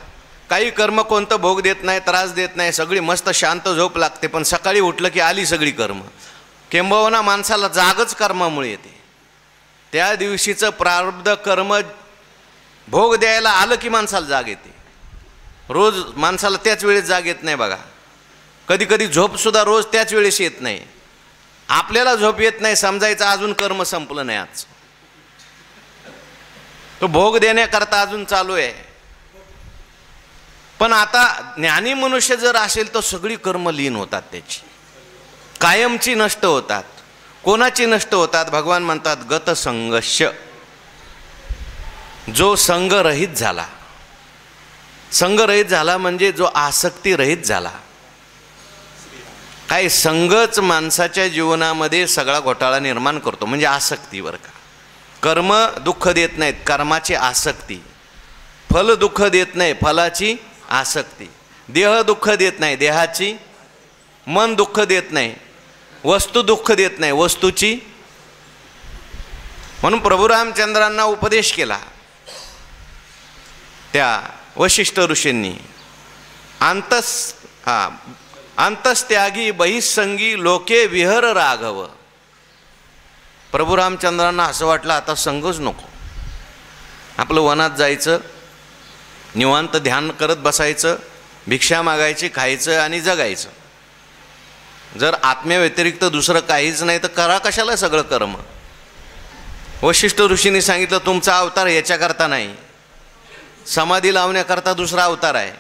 Speaker 1: काही कर्म कोणतं भोग देत नाही, त्रास देत नाही, सगळी मस्त शांत झोप लागते. पण सकाळी उठलं की आली सगळी कर्म. किंबहुना माणसाला जागच कर्मामुळे येते. त्या दिवशीचं प्रारब्ध कर्म भोग द्यायला आलं की माणसाला जाग येते. रोज माणसाला त्याच वेळेस जाग येत नाही बघा. कधी कधी झोपसुद्धा रोज त्याच वेळेस येत नाही. आपल्याला झोप येत नाही समजायचं अजून कर्म संपलं नाही, आज तो भोग देण्याकरता अजून चालू आहे. पण आता ज्ञानी मनुष्य जर असेल तर सगळी कर्म लीन होतात, त्याची कायमची नष्ट होतात. कोणाची नष्ट होतात? भगवान म्हणतात गतसंगस्य, जो संगरहित झाला. संगरहित झाला म्हणजे जो आसक्ती रहित झाला. काय संगच माणसाच्या जीवनामध्ये सगळा घोटाळा निर्माण करतो, म्हणजे आसक्तीवर का. कर्म दुःख देत नाहीत, कर्माची आसक्ती. फल दुःख देत नाही, फलाची आसक्ती. देह दुःख देत नाही, देहाची. मन दुःख देत नाही, वस्तू दुःख देत नाही, वस्तूची. म्हणून प्रभू रामचंद्रांना उपदेश केला त्या वशिष्ठ ऋषींनी. अंतस्त्यागी बहिसंगी लोके विहर राघव. प्रभू रामचंद्रांना असं वाटलं आता संगच नको, आपलं वनात जायचं, निवांत ध्यान करत बसायचं, भिक्षा मागायची, खायचं आणि जगायचं. जर आत्म्याव्यतिरिक्त दुसरं काहीच नाही तर करा कशाला सगळं कर्म. वशिष्ठ ऋषींनी सांगितलं तुमचा अवतार याच्याकरता नाही, समाधी लावण्याकरता दुसरा अवतार आहे.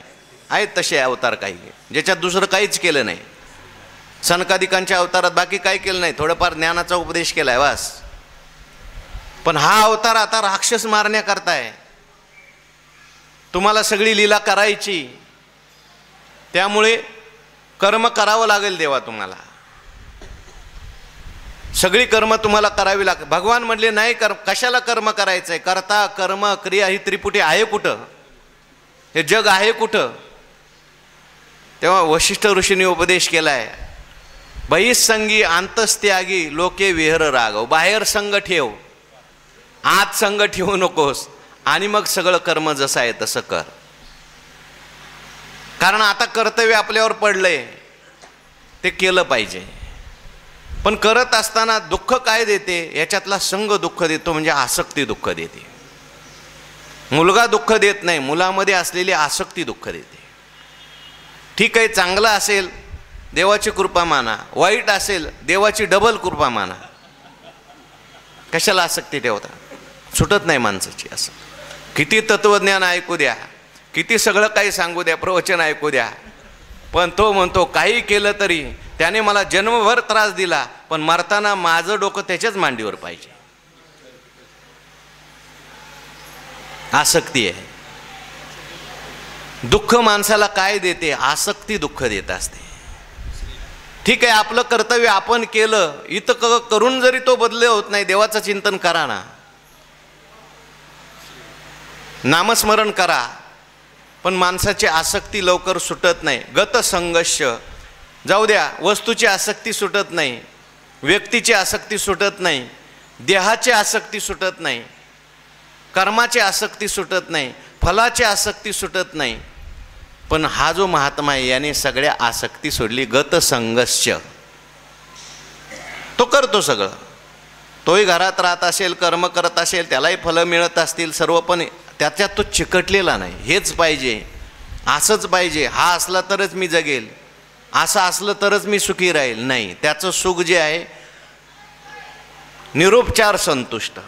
Speaker 1: आहेत तसे अवतार काही ज्याच्यात दुसरं काहीच केलं नाही. सनकादिकांच्या अवतारात बाकी काही केलं नाही, थोडंफार ज्ञानाचा उपदेश केलाय वास. पण हा अवतार आता राक्षस मारण्याकरता आहे. तुम्हाला सगळी लीला करायची, त्यामुळे कर्म करावं लागेल देवा तुम्हाला. सगळी कर्म तुम्हाला करावी लागेल. भगवान म्हणले नाही कशाला कर्म करायचंय? कर्ता कर्म क्रिया ही त्रिपुटी आहे कुठं? हे जग आहे कुठं? तेव्हा वशिष्ठ ऋषींनी उपदेश केलाय बहिसंगी अंतस्त्यागी लोके विहर राघव. बाहेर संग ठेव, आत संग ठेवू नकोस, आणि मग सगळं कर्म जसं आहे तसं कर. कारण आता कर्तव्य आपल्यावर पडलंय, ते केलं पाहिजे. पण करत असताना दुःख काय देते? याच्यातला संग दुःख देतो, म्हणजे आसक्ती दुःख देते. मुलगा दुःख देत नाही, मुलामध्ये असलेली आसक्ती दुःख देते. ठीक आहे, चांगलं असेल, देवाची कृपा माना, वाईट असेल देवाची डबल कृपा माना. कशाला आसक्ती ठेवता? सुटत नाही माणसाची. असं किती तत्वज्ञान ऐकू द्या, किती सगळं काही सांगू द्या, प्रवचन ऐकू द्या, पण तो म्हणतो काही केलं तरी त्याने मला जन्मभर त्रास दिला, पण मरताना माझं डोकं त्याच्याच मांडीवर पाहिजे. आसक्ती आहे. दुःख माणसाला काय देते? आसक्ती दुःख देत असते. ठीक आहे, आपलं कर्तव्य आपण केलं, इथं करून जरी तो बदल होत नाही, देवाचं चिंतन करा ना, नामस्मरण करा, पण माणसाची आसक्ती लवकर सुटत नाही. गत संघर्ष जाऊ द्या, वस्तूची आसक्ती सुटत नाही, व्यक्तीची आसक्ती सुटत नाही, देहाची आसक्ती सुटत नाही, कर्माची आसक्ती सुटत नाही, फलाची आसक्ती सुटत नाही. पण हा जो महात्मा आहे याने सगळ्या आसक्ती सोडली. गत संघर्ष तो करतो सगळं, तोही घरात राहत असेल, कर्म करत असेल, त्यालाही फलं मिळत असतील सर्व, पण त्याच्यात तो चिकटलेला नाही. हेच पाहिजे, असंच पाहिजे, हा असला तरच मी जगेल, असं असलं तरच मी सुखी राहील. नाही, त्याचं सुख जे आहे निरुपचार संतुष्ट.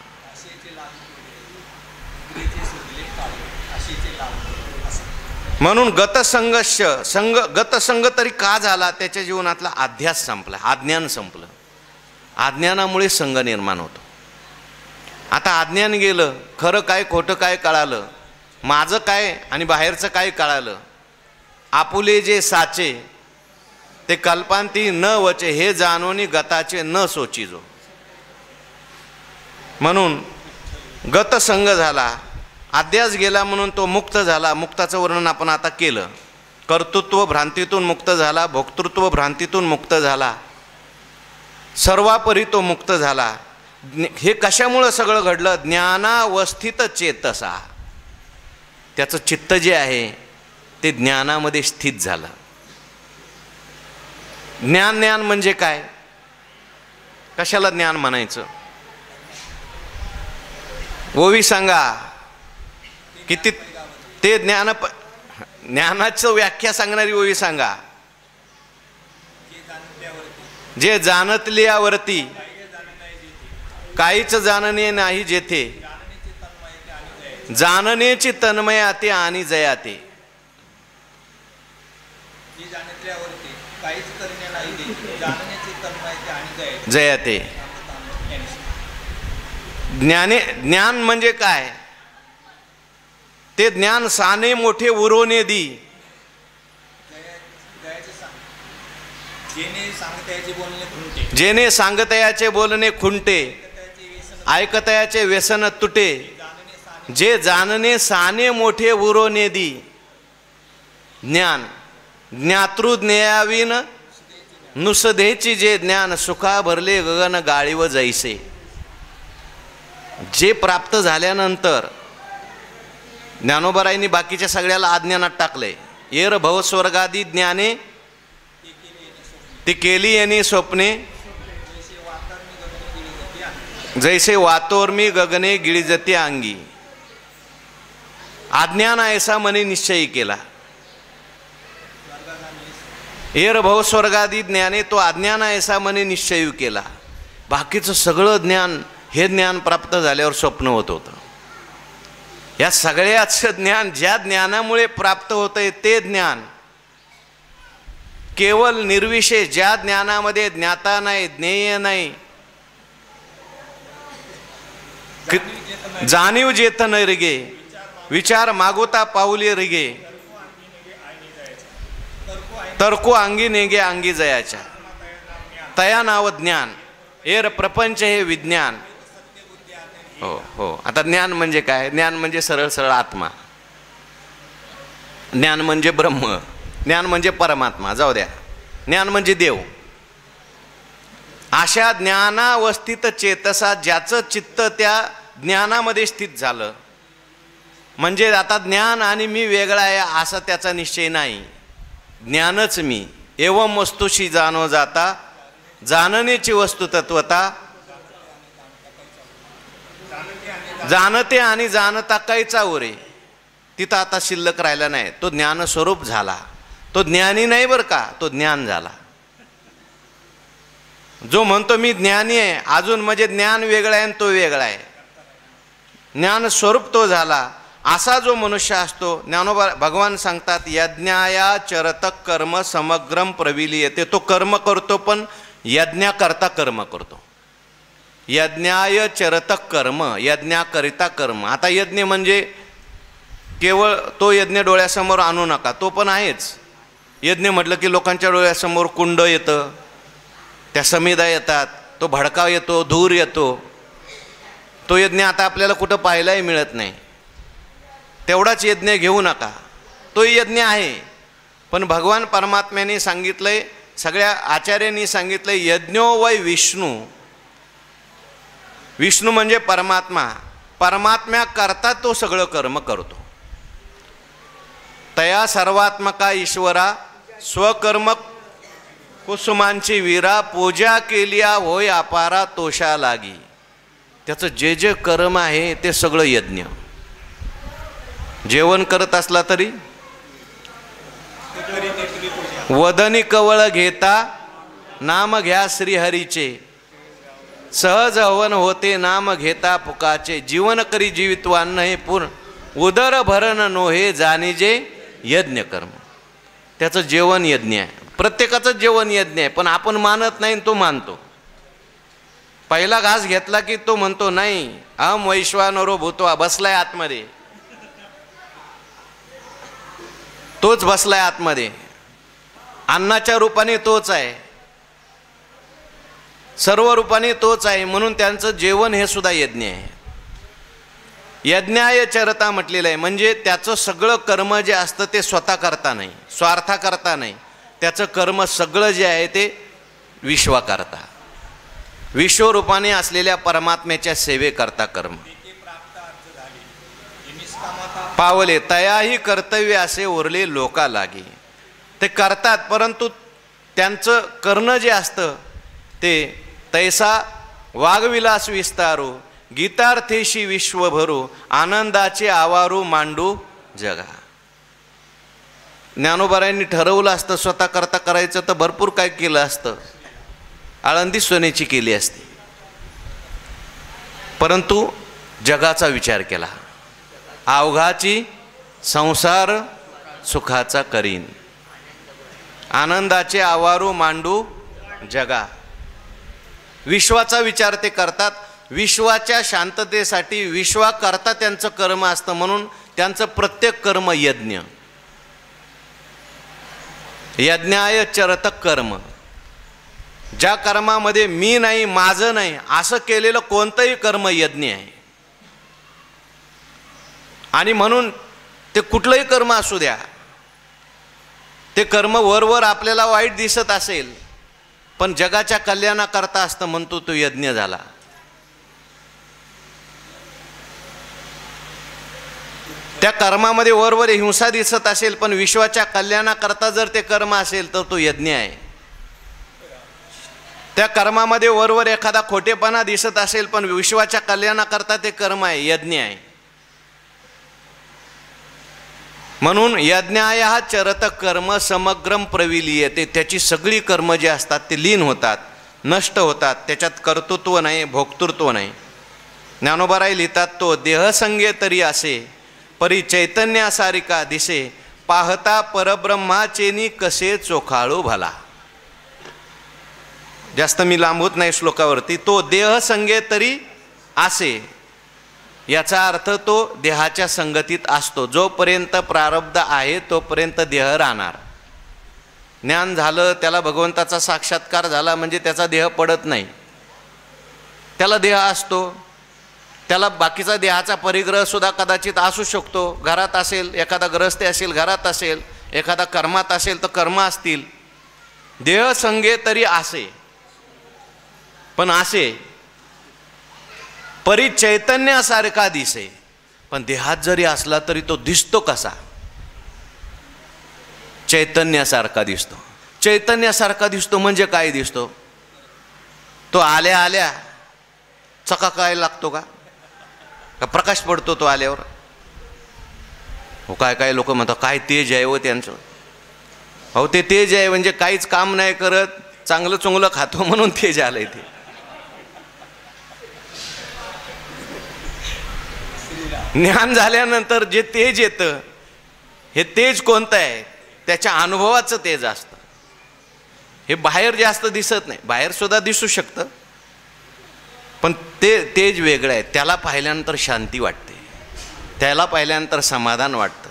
Speaker 1: म्हणून गतसंघर्ष गतसंग तरी का झाला? त्याच्या जीवनातला अध्यास संपला, अज्ञान संपलं. अज्ञानामुळे संघ निर्माण होतो. आता अज्ञान गेलं, खरं काय खोटं काय कळालं, माझं काय आणि बाहेरचं काय कळालं. आपुले जे साचे ते कल्पांती न वचे, हे जाणोनी गताचे न सोचिजो. म्हणून गतसंग झाला, अध्यास गेला, म्हणून तो मुक्त झाला. मुक्ताचं वर्णन आपण आता केलं. कर्तृत्व भ्रांतीतून मुक्त झाला, भोक्तृत्व भ्रांतीतून मुक्त झाला, सर्वापरी तो मुक्त झाला. हे कशामुळं सगळं घडलं? ज्ञानावस्थित चेतसा. त्याचं चित्त जे आहे ते ज्ञानामध्ये स्थित झालं. ज्ञान म्हणजे काय? कशाला ज्ञान म्हणायचं? ओवी सांगा किती ते ज्ञानाचं व्याख्या सांगणारी ओवी सांगा. जे जाणतल्यावरती काहीच जाणणे नाही जेथे, जाणण्याची तन्मयाते आणि जयाते. जयाते. ज्ञान म्हणजे काय? ते ज्ञान साने मोठे उरोने दी. जेने सांगतयाचे बोलणे खुंटे, ऐकतयाचे व्यसन तुटे. जे जाणणे साने मोठे उरोने दी. ज्ञान ज्ञातृज्ञयाविन नुसदेची जे ज्ञान, सुखा भरले गगन गाळीव जैसे. जे प्राप्त झाल्यानंतर ज्ञानोबरायांनी बाकीच्या सगळ्याला अज्ञानात टाकलंय. येर भव स्वर्गादी ज्ञाने ती केली यांनी स्वप्ने, जैसे वातोर्मी गगने गिळजते अंगी. अज्ञान ऐसा मने निश्चय केला. येर भव स्वर्गादी ज्ञाने, तो अज्ञान ऐसा मने निश्चय केला. बाकीचं सगळं ज्ञान, हे ज्ञान प्राप्त झाल्यावर स्वप्न होत होतं. या सगळ्याचं ज्ञान ज्या ज्ञानामुळे प्राप्त होतंय ते ज्ञान केवळ निर्विशेष, ज्या ज्ञानामध्ये ज्ञाता नाही, ज्ञेय नाही, जाणीव जेत न रिगे, विचार मागोता पाऊले रिगे, तर्को अंगी नेगे अंगी जयाच्या. तया नाव ज्ञान, एरं प्रपंच हे विज्ञान. हो हो. आता ज्ञान म्हणजे काय? ज्ञान म्हणजे सरळ सरळ आत्मा. ज्ञान म्हणजे ब्रह्म, ज्ञान म्हणजे परमात्मा. जाऊ द्या, ज्ञान म्हणजे देव. अशा ज्ञानावस्थित चेतसा, ज्याचं चित्त त्या ज्ञानामध्ये स्थित झालं, म्हणजे आता ज्ञान आणि मी वेगळा आहे असा त्याचा निश्चय नाही. ज्ञानच मी. एवं वस्तूशी जाणो जाता, जाणण्याची वस्तू तत्वता. जाणते आणि जाणता कायचा उरे. तिथं आता शिल्लक राहिला नाही. तो ज्ञान स्वरूप झाला. तो ज्ञानी नाही बरं का, तो ज्ञान झाला. जो म्हणतो मी ज्ञानी आहे, अजून म्हणजे ज्ञान वेगळं आहे आणि तो वेगळा आहे, ज्ञान स्वरूप तो झाला, असा जो मनुष्य असतो, ज्ञानोबा भगवान सांगतात यज्ञाया चरत कर्म समग्रम प्रविलीयते. तो कर्म करतो पण यज्ञाकरता कर्म करतो. यज्ञाय चरत कर्म, यज्ञाकरिता कर्म. आता यज्ञ म्हणजे केवळ तो यज्ञ डोळ्यासमोर आणू नका, तो पण आहेच. यज्ञ म्हटलं की लोकांच्या डोळ्यासमोर कुंड येतं, त्या समिधा येतात, तो भडका येतो, धूर येतो. तो यज्ञ आता आपल्याला कुठं पाहायलाही मिळत नाही. तेवढाच यज्ञ घेऊ नका, तो यज्ञ आहे. पण भगवान परमात्म्याने सांगितलंय, सगळ्या आचार्यांनी सांगितलंय यज्ञो वै विष्णू. विष्णू म्हणजे परमात्मा, परमात्म्या करता तो सगळं कर्म करतो. तया सर्वात्मका ईश्वरा स्वकर्म कुसुमांची वीरा, पूजा केलिया होय अपारा तोषा लागी. त्याचं जे जे कर्म आहे ते सगळं यज्ञ. जेवण करत असला तरी वदनी कवळ घेता नाम घ्या श्रीहरीचे, सहज हवन होते नाम घेता पुकाचे. जीवन करी जीवितवान हे पूर्ण उदर भरण नोहे जाणीजे यज्ञ कर्म. त्याचं जेवण यज्ञ आहे, प्रत्येकाचं जेवण यज्ञ आहे. पण आपण मानत नाही, तो मानतो. पहिला घास घेतला की तो म्हणतो नाही अहम वैश्वानरो भूत्वा, बसलाय आतमध्ये, तोच बसलाय आतमध्ये, अन्नाच्या रूपाने तोच आहे, सर्व रूपाने तोच आहे. म्हणून त्यांचं जेवण हे सुद्धा यज्ञ आहे. यज्ञाय चरता म्हटलेलं आहे, म्हणजे त्याचं सगळं कर्म जे असतं ते स्वतः करता नाही, स्वार्था करता नाही. त्याचं कर्म सगळं जे आहे ते विश्वाकरता, विश्वरूपाने असलेल्या परमात्म्याच्या सेवेकरता कर्म पावले. तयाही कर्तव्य असे उरले लोका लागे. ते करतात, परंतु त्यांचं करणं जे असतं ते तैसा वागविलास विस्तारू, गीतार्थेशी विश्वभरू, आनंदाचे आवारू मांडू जगा. ज्ञानोबारायांनी ठरवलं असतं स्वतः करता करायचं तर भरपूर काय केलं असतं, आळंदी सोन्याची केली असती. परंतु जगाचा विचार केला. अवघाची संसार सुखाचा करीन, आनंदाचे आवारू मांडू जगा. विश्वाचा विचार ते करतात. विश्वाच्या शांततेसाठी विश्वाकरता त्यांचं कर्म असतं, म्हणून त्यांचं प्रत्येक कर्म यज्ञ. यज्ञाय चरत कर्म. ज्या कर्मामध्ये मी नाही, माझं नाही असं केलेलं कोणतंही कर्म यज्ञ आहे. आणि म्हणून ते कुठलंही कर्म असू द्या, ते कर्म वरवर आपल्याला वाईट दिसत असेल पण जगाच्या कल्याणाकरता असतं, म्हणतो तो यज्ञ झाला. त्या कर्मामध्ये वरवर हिंसा दिसत असेल पण विश्वाच्या कल्याणाकरता जर ते कर्म असेल तर तो यज्ञ आहे. त्या कर्मामध्ये वरवर एखादा खोटेपणा दिसत असेल पण विश्वाच्या कल्याणाकरता ते कर्म आहे, यज्ञ आहे. म्हणून यज्ञाय हा चरत कर्म समग्रम प्रविलीयते. त्याची सगळी कर्म जे असतात ते लीन होतात, नष्ट होतात, त्याच्यात कर्तृत्व नाही, भोक्तृत्व नाही. ज्ञानोबाराय लिहितात तो देहसंगे तरी असे परी चैतन्यासारिका दिसे, पाहता परब्रह्माचेनी कसे चोखाळू भला. जास्त मी लांबवत नाही श्लोकावरती. तो देहसंगे तरी असे, याचा अर्थ तो देहाच्या संगतीत असतो. जोपर्यंत प्रारब्ध आहे तोपर्यंत देह राहणार. ज्ञान झालं, त्याला भगवंताचा साक्षात्कार झाला म्हणजे त्याचा देह पडत नाही, त्याला देह असतो. त्याला बाकीचा देहाचा परिग्रह सुद्धा कदाचित असू शकतो. घरात असेल, एखादा ग्रहस्थ असेल घरात असेल, एखादा कर्मात असेल तर कर्म असतील. देह संगे तरी असे, पण असे परी चैतन्यासारखा दिसे. पण देहात जरी असला तरी तो दिसतो कसा? चैतन्यासारखा दिसतो. चैतन्यासारखा दिसतो म्हणजे काय दिसतो? तो आल्या आल्या चकाकायला लागतो का प्रकाश पडतो तो आल्यावर? हो, काय काय लोक म्हणतात काय तेज आहे हो त्यांचं. हो, ते तेज आहे म्हणजे काहीच काम नाही करत, चांगलं चुंगलं खातो म्हणून तेज आलंय ते. ज्ञान झाल्यानंतर जे तेज येतं, हे तेज कोणतं आहे? त्याच्या अनुभवाचं तेज असतं. हे बाहेर जास्त दिसत नाही. बाहेर सुद्धा दिसू शकतं, पण ते तेज वेगळं आहे. त्याला पाहिल्यानंतर शांती वाटते, त्याला पाहिल्यानंतर समाधान वाटतं,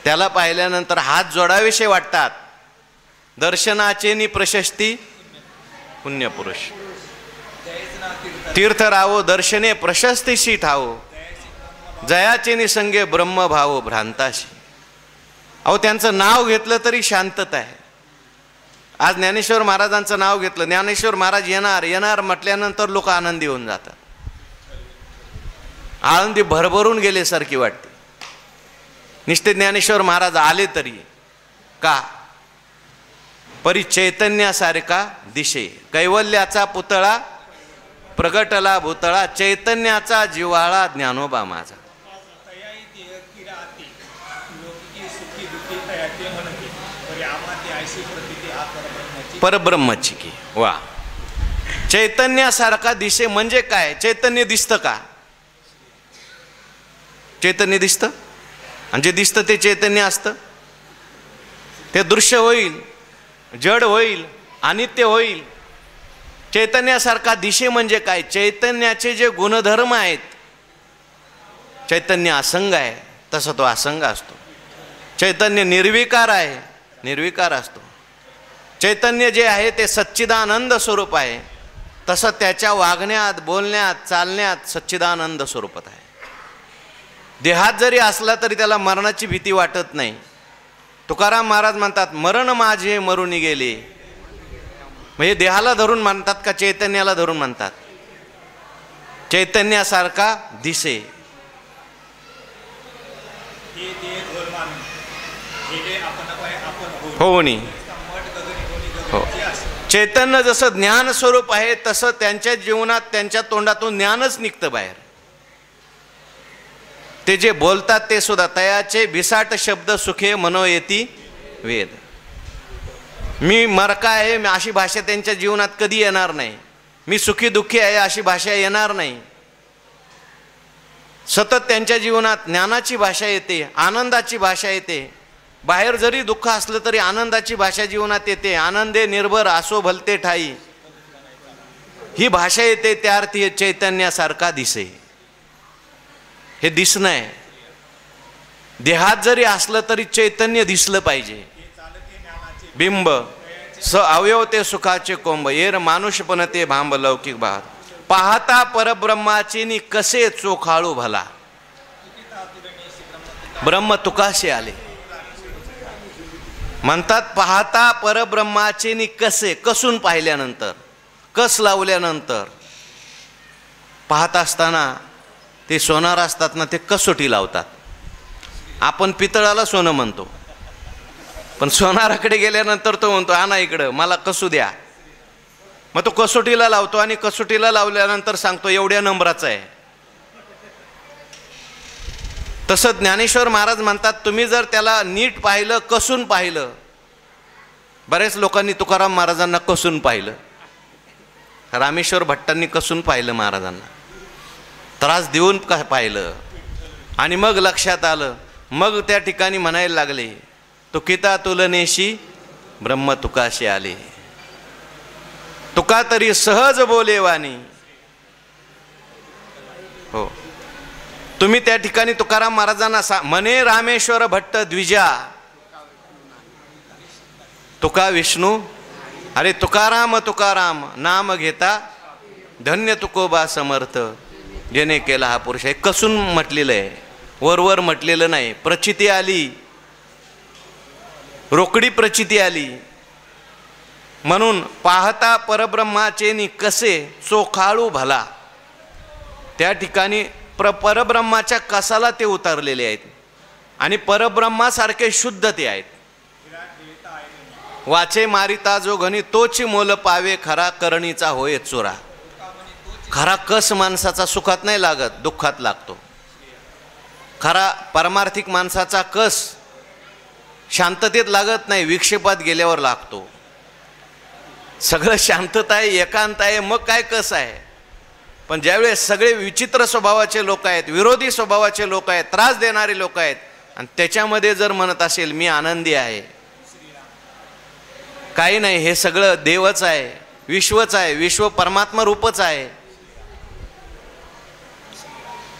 Speaker 1: त्याला पाहिल्यानंतर हात जोडावेसे वाटतात. दर्शनाचेनी प्रशस्ती पुण्यपुरुष, तीर्थ रावो दर्शने प्रशस्तीशी ठावो, जयाचे निसंगे ब्रह्मभावो भ्रांताशी. अहो, त्यांचं नाव घेतलं तरी शांतता आहे. आज ज्ञानेश्वर महाराजांचं नाव घेतलं, ज्ञानेश्वर महाराज येणार येणार म्हटल्यानंतर लोक आनंदी होऊन जातात. आनंदी भरभरून गेल्यासारखी वाटते. निष्ठे ज्ञानेश्वर महाराज आले तरी का? परी चैतन्यासारखा दिशे, कैवल्याचा पुतळा प्रगटला भूतळा, चैतन्याचा जिव्हाळा ज्ञानोबा माझा. परब्रह्मची की वा. चैतन्यासारखा दिशे म्हणजे काय? चैतन्य दिसतं का? चैतन्य दिसतं, आणि जे दिसतं ते चैतन्य असतं. ते दृश्य होईल, जड होईल, अनित्य होईल. चैतन्यासारखा दिशे म्हणजे काय? चैतन्याचे जे गुणधर्म आहेत. चैतन्य असंग आहे, तसं तो असंग असतो. चैतन्य निर्विकार आहे, निर्विकार असतो. चैतन्य जे आहे ते सच्चिदानंद स्वरूप आहे, तसं त्याच्या वागण्यात, बोलण्यात, चालण्यात सच्चिदानंद स्वरूपात आहे. देहात जरी असला तरी त्याला मरणाची भीती वाटत नाही. तुकाराम महाराज म्हणतात, मरण माझे मरुनी गेले. म्हणजे देहाला धरून म्हणतात का चैतन्याला धरून म्हणतात? चैतन्यासारखा दिसे. होणी हो. चैतन्य जसं ज्ञान स्वरूप आहे, तसं त्यांच्या जीवनात त्यांच्या तोंडातून ज्ञानच निघतं बाहेर. ते जे बोलतात ते सुद्धा तयाचे बिसाट शब्द सुखे मनो येती वेद. मी मरका आहे अशी भाषा त्यांच्या जीवनात कधी येणार नाही. मी सुखी दुःखी आहे अशी भाषा येणार नाही. सतत त्यांच्या जीवनात ज्ञानाची भाषा येते, आनंदाची भाषा येते. बाहेर जरी दुःख असलं तरी आनंदाची भाषा जीवनात येते. आनंदे निर्भर असो भलते ठाई, ही भाषा येते. त्या अर्थी चैतन्यासारखा दिसे. हे दिसणं आहे. देहात जरी असलं तरी चैतन्य दिसलं पाहिजे. बिंब स अवयव ते सुखाचे कोंब, येर मानुषपण ते भांब लौकिक भात. पाहता परब्रह्माची नि कसे चोखाळू भला, ब्रह्म तुकाशी आले. म्हणतात पाहता परब्रह्माचे नि कसे, कसून पाहिल्यानंतर, कस लावल्यानंतर. पाहत असताना ते सोनार असतात ना, ते कसोटी लावतात. आपण पितळाला सोनं म्हणतो, पण सोनाराकडे गेल्यानंतर तो म्हणतो आणा इकडं, मला कसू द्या. मग तो कसोटीला लावतो, आणि कसोटीला लावल्यानंतर सांगतो एवढ्या नंबराचा आहे. तसं ज्ञानेश्वर महाराज म्हणतात, तुम्ही जर त्याला नीट पाहिलं, कसून पाहिलं. बरेच लोकांनी तुकाराम महाराजांना कसून पाहिलं. रामेश्वर भट्टांनी कसून पाहिलं महाराजांना, त्रास देऊन का पाहिलं. आणि मग लक्षात आलं. मग त्या ठिकाणी म्हणायला लागले, तुकिता तुलनेशी ब्रह्म तुकाशी आले. तुका तरी सहज बोलेवानी. हो, तुम्ही त्या ठिकाणी तुकाराम महाराजांना म्हणे रामेश्वर भट्ट द्विजा, तुका विष्णू. अरे तुकाराम तुकाराम नाम घेता, धन्य तुकोबा समर्थ जेने केला हा पुरुष. आहे कसून म्हटलेलं आहे, वरवर म्हटलेलं नाही. प्रचिती आली, रोकडी प्रचिती आली. म्हणून पाहता परब्रह्माचे नि कसे चोखाळू भला. त्या ठिकाणी परब्रह्माच्या कसाला ते उतरलेले आहेत, आणि परब्रह्मासारखे शुद्ध ते आहेत. वाचे मारिता जो घनी तोची मोल पावे, खरा करणीचा होय चोरा. खरा कस माणसाचा सुखात नाही लागत, दुःखात लागतो. खरा पारमार्थिक माणसाचा कस शांततेत लागत नाही, विक्षेपात गेल्यावर लागतो. सगळं शांतता आहे, एकांत आहे, मग काय कसं आहे. पण ज्यावेळेस सगळे विचित्र स्वभावाचे लोक आहेत, विरोधी स्वभावाचे लोक आहेत, त्रास देणारे लोक आहेत, आणि त्याच्यामध्ये जर म्हणत असेल मी आनंदी आहे, काही नाही, हे सगळं देवच आहे, विश्वच आहे, विश्व परमात्मा रूपच आहे,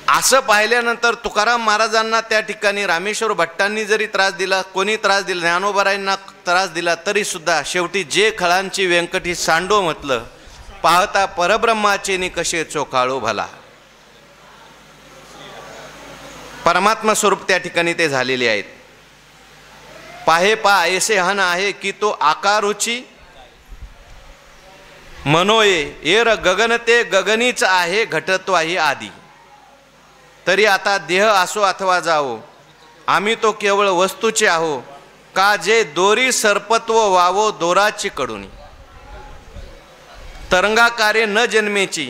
Speaker 1: असं पाहिल्यानंतर तुकाराम महाराजांना त्या ठिकाणी रामेश्वर भट्टांनी जरी त्रास दिला, कोणी त्रास दिला, ज्ञानोबारायांना त्रास दिला, तरी सुद्धा शेवटी जे खळांची व्यंकटी सांडो म्हटलं, पाहता परब्रह्माचे निकषे चोखाळो भला. परमात्मा स्वरूप त्या ठिकाणी ते झालेले आहेत. पाहे पा ऐसे हन आहे की तो आकारुची मनोये एर गगनते गगनीच आहे घटत्वाही आदी. तरी आता देह असो अथवा जावो, आम्ही तो केवळ वस्तूचे आहो, का जे दोरी सर्पत्व वावो दोराची कडूनी. तरंगाकारे न जन्मेची,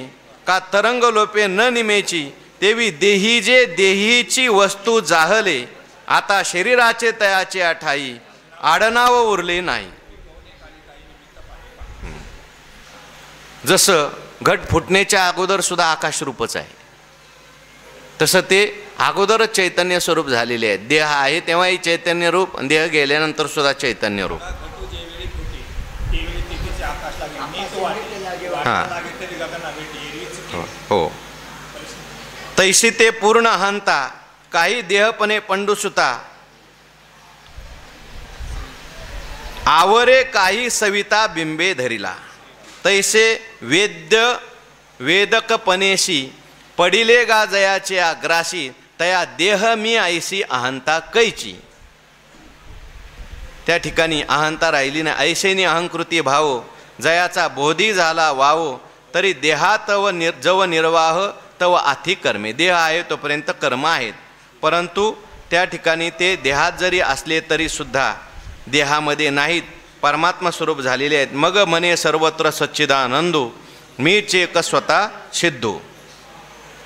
Speaker 1: का तरंग लोपे न निमेची, तेवी देही जे देहीची वस्तू जाहले, आता शरीराचे तयाचे अठाई, आडनाव उरले नाही. जसं घट फुटण्याच्या अगोदर सुद्धा आकाश रूपच आहे, तसं ते अगोदरच चैतन्य स्वरूप झालेले आहेत. देह आहे तेव्हाही चैतन्य रूप, देह गेल्यानंतर सुद्धा चैतन्य रूप. हो, तैसी ते पूर्ण अहंता, काही देहपणे पंडुसुता, आवरे काही सविता बिंबे धरिला. तैसे वेदकपणेशी पडिले गा जयाचे आग्रासी, तया देह मी ऐसी अहंता कैची. त्या ठिकाणी अहंता राहिली नाही. ऐसेनी अहंकृती भावो, जयाचा बोधी झाला वावो, तरी देहात जव निर्वाह तव आथी कर्मे. देह आहे तोपर्यंत कर्म आहेत, परंतु त्या ठिकाणी ते देहात जरी असले तरी सुद्धा देहामध्ये नाहीत, परमात्मा स्वरूप झालेले आहेत. मग मने सर्वत्र सच्चिदानंदो, मीच एक स्वतः सिद्धो.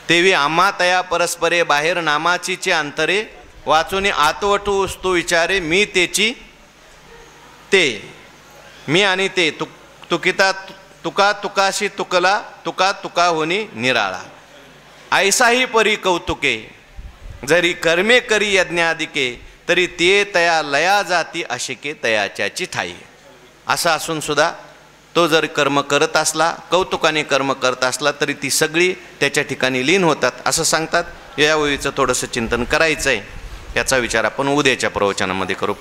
Speaker 1: तेवी आम्हा तया परस्परे बाहेर नामाचीचे अंतरे, वाचून आतवटू वस्तू विचारे, मी तेची ते, मी आणि ते, तुकिता तुका तुकाशी तुकला, तुका तुका होनी निराळा. ऐसाही परी कौतुके, जरी कर्मे करी यज्ञादिके, तरी ते तया लया जाती अशिके तयाच्याची ठाई. असं असून सुद्धा तो जर कर्म करत असला, कौतुकाने कर्म करत असला, तरी ती सगळी त्याच्या ठिकाणी लीन होतात असं सांगतात. यावेळीचं थोडंसं चिंतन करायचं आहे, याचा विचार आपण उद्याच्या प्रवचनामध्ये करू.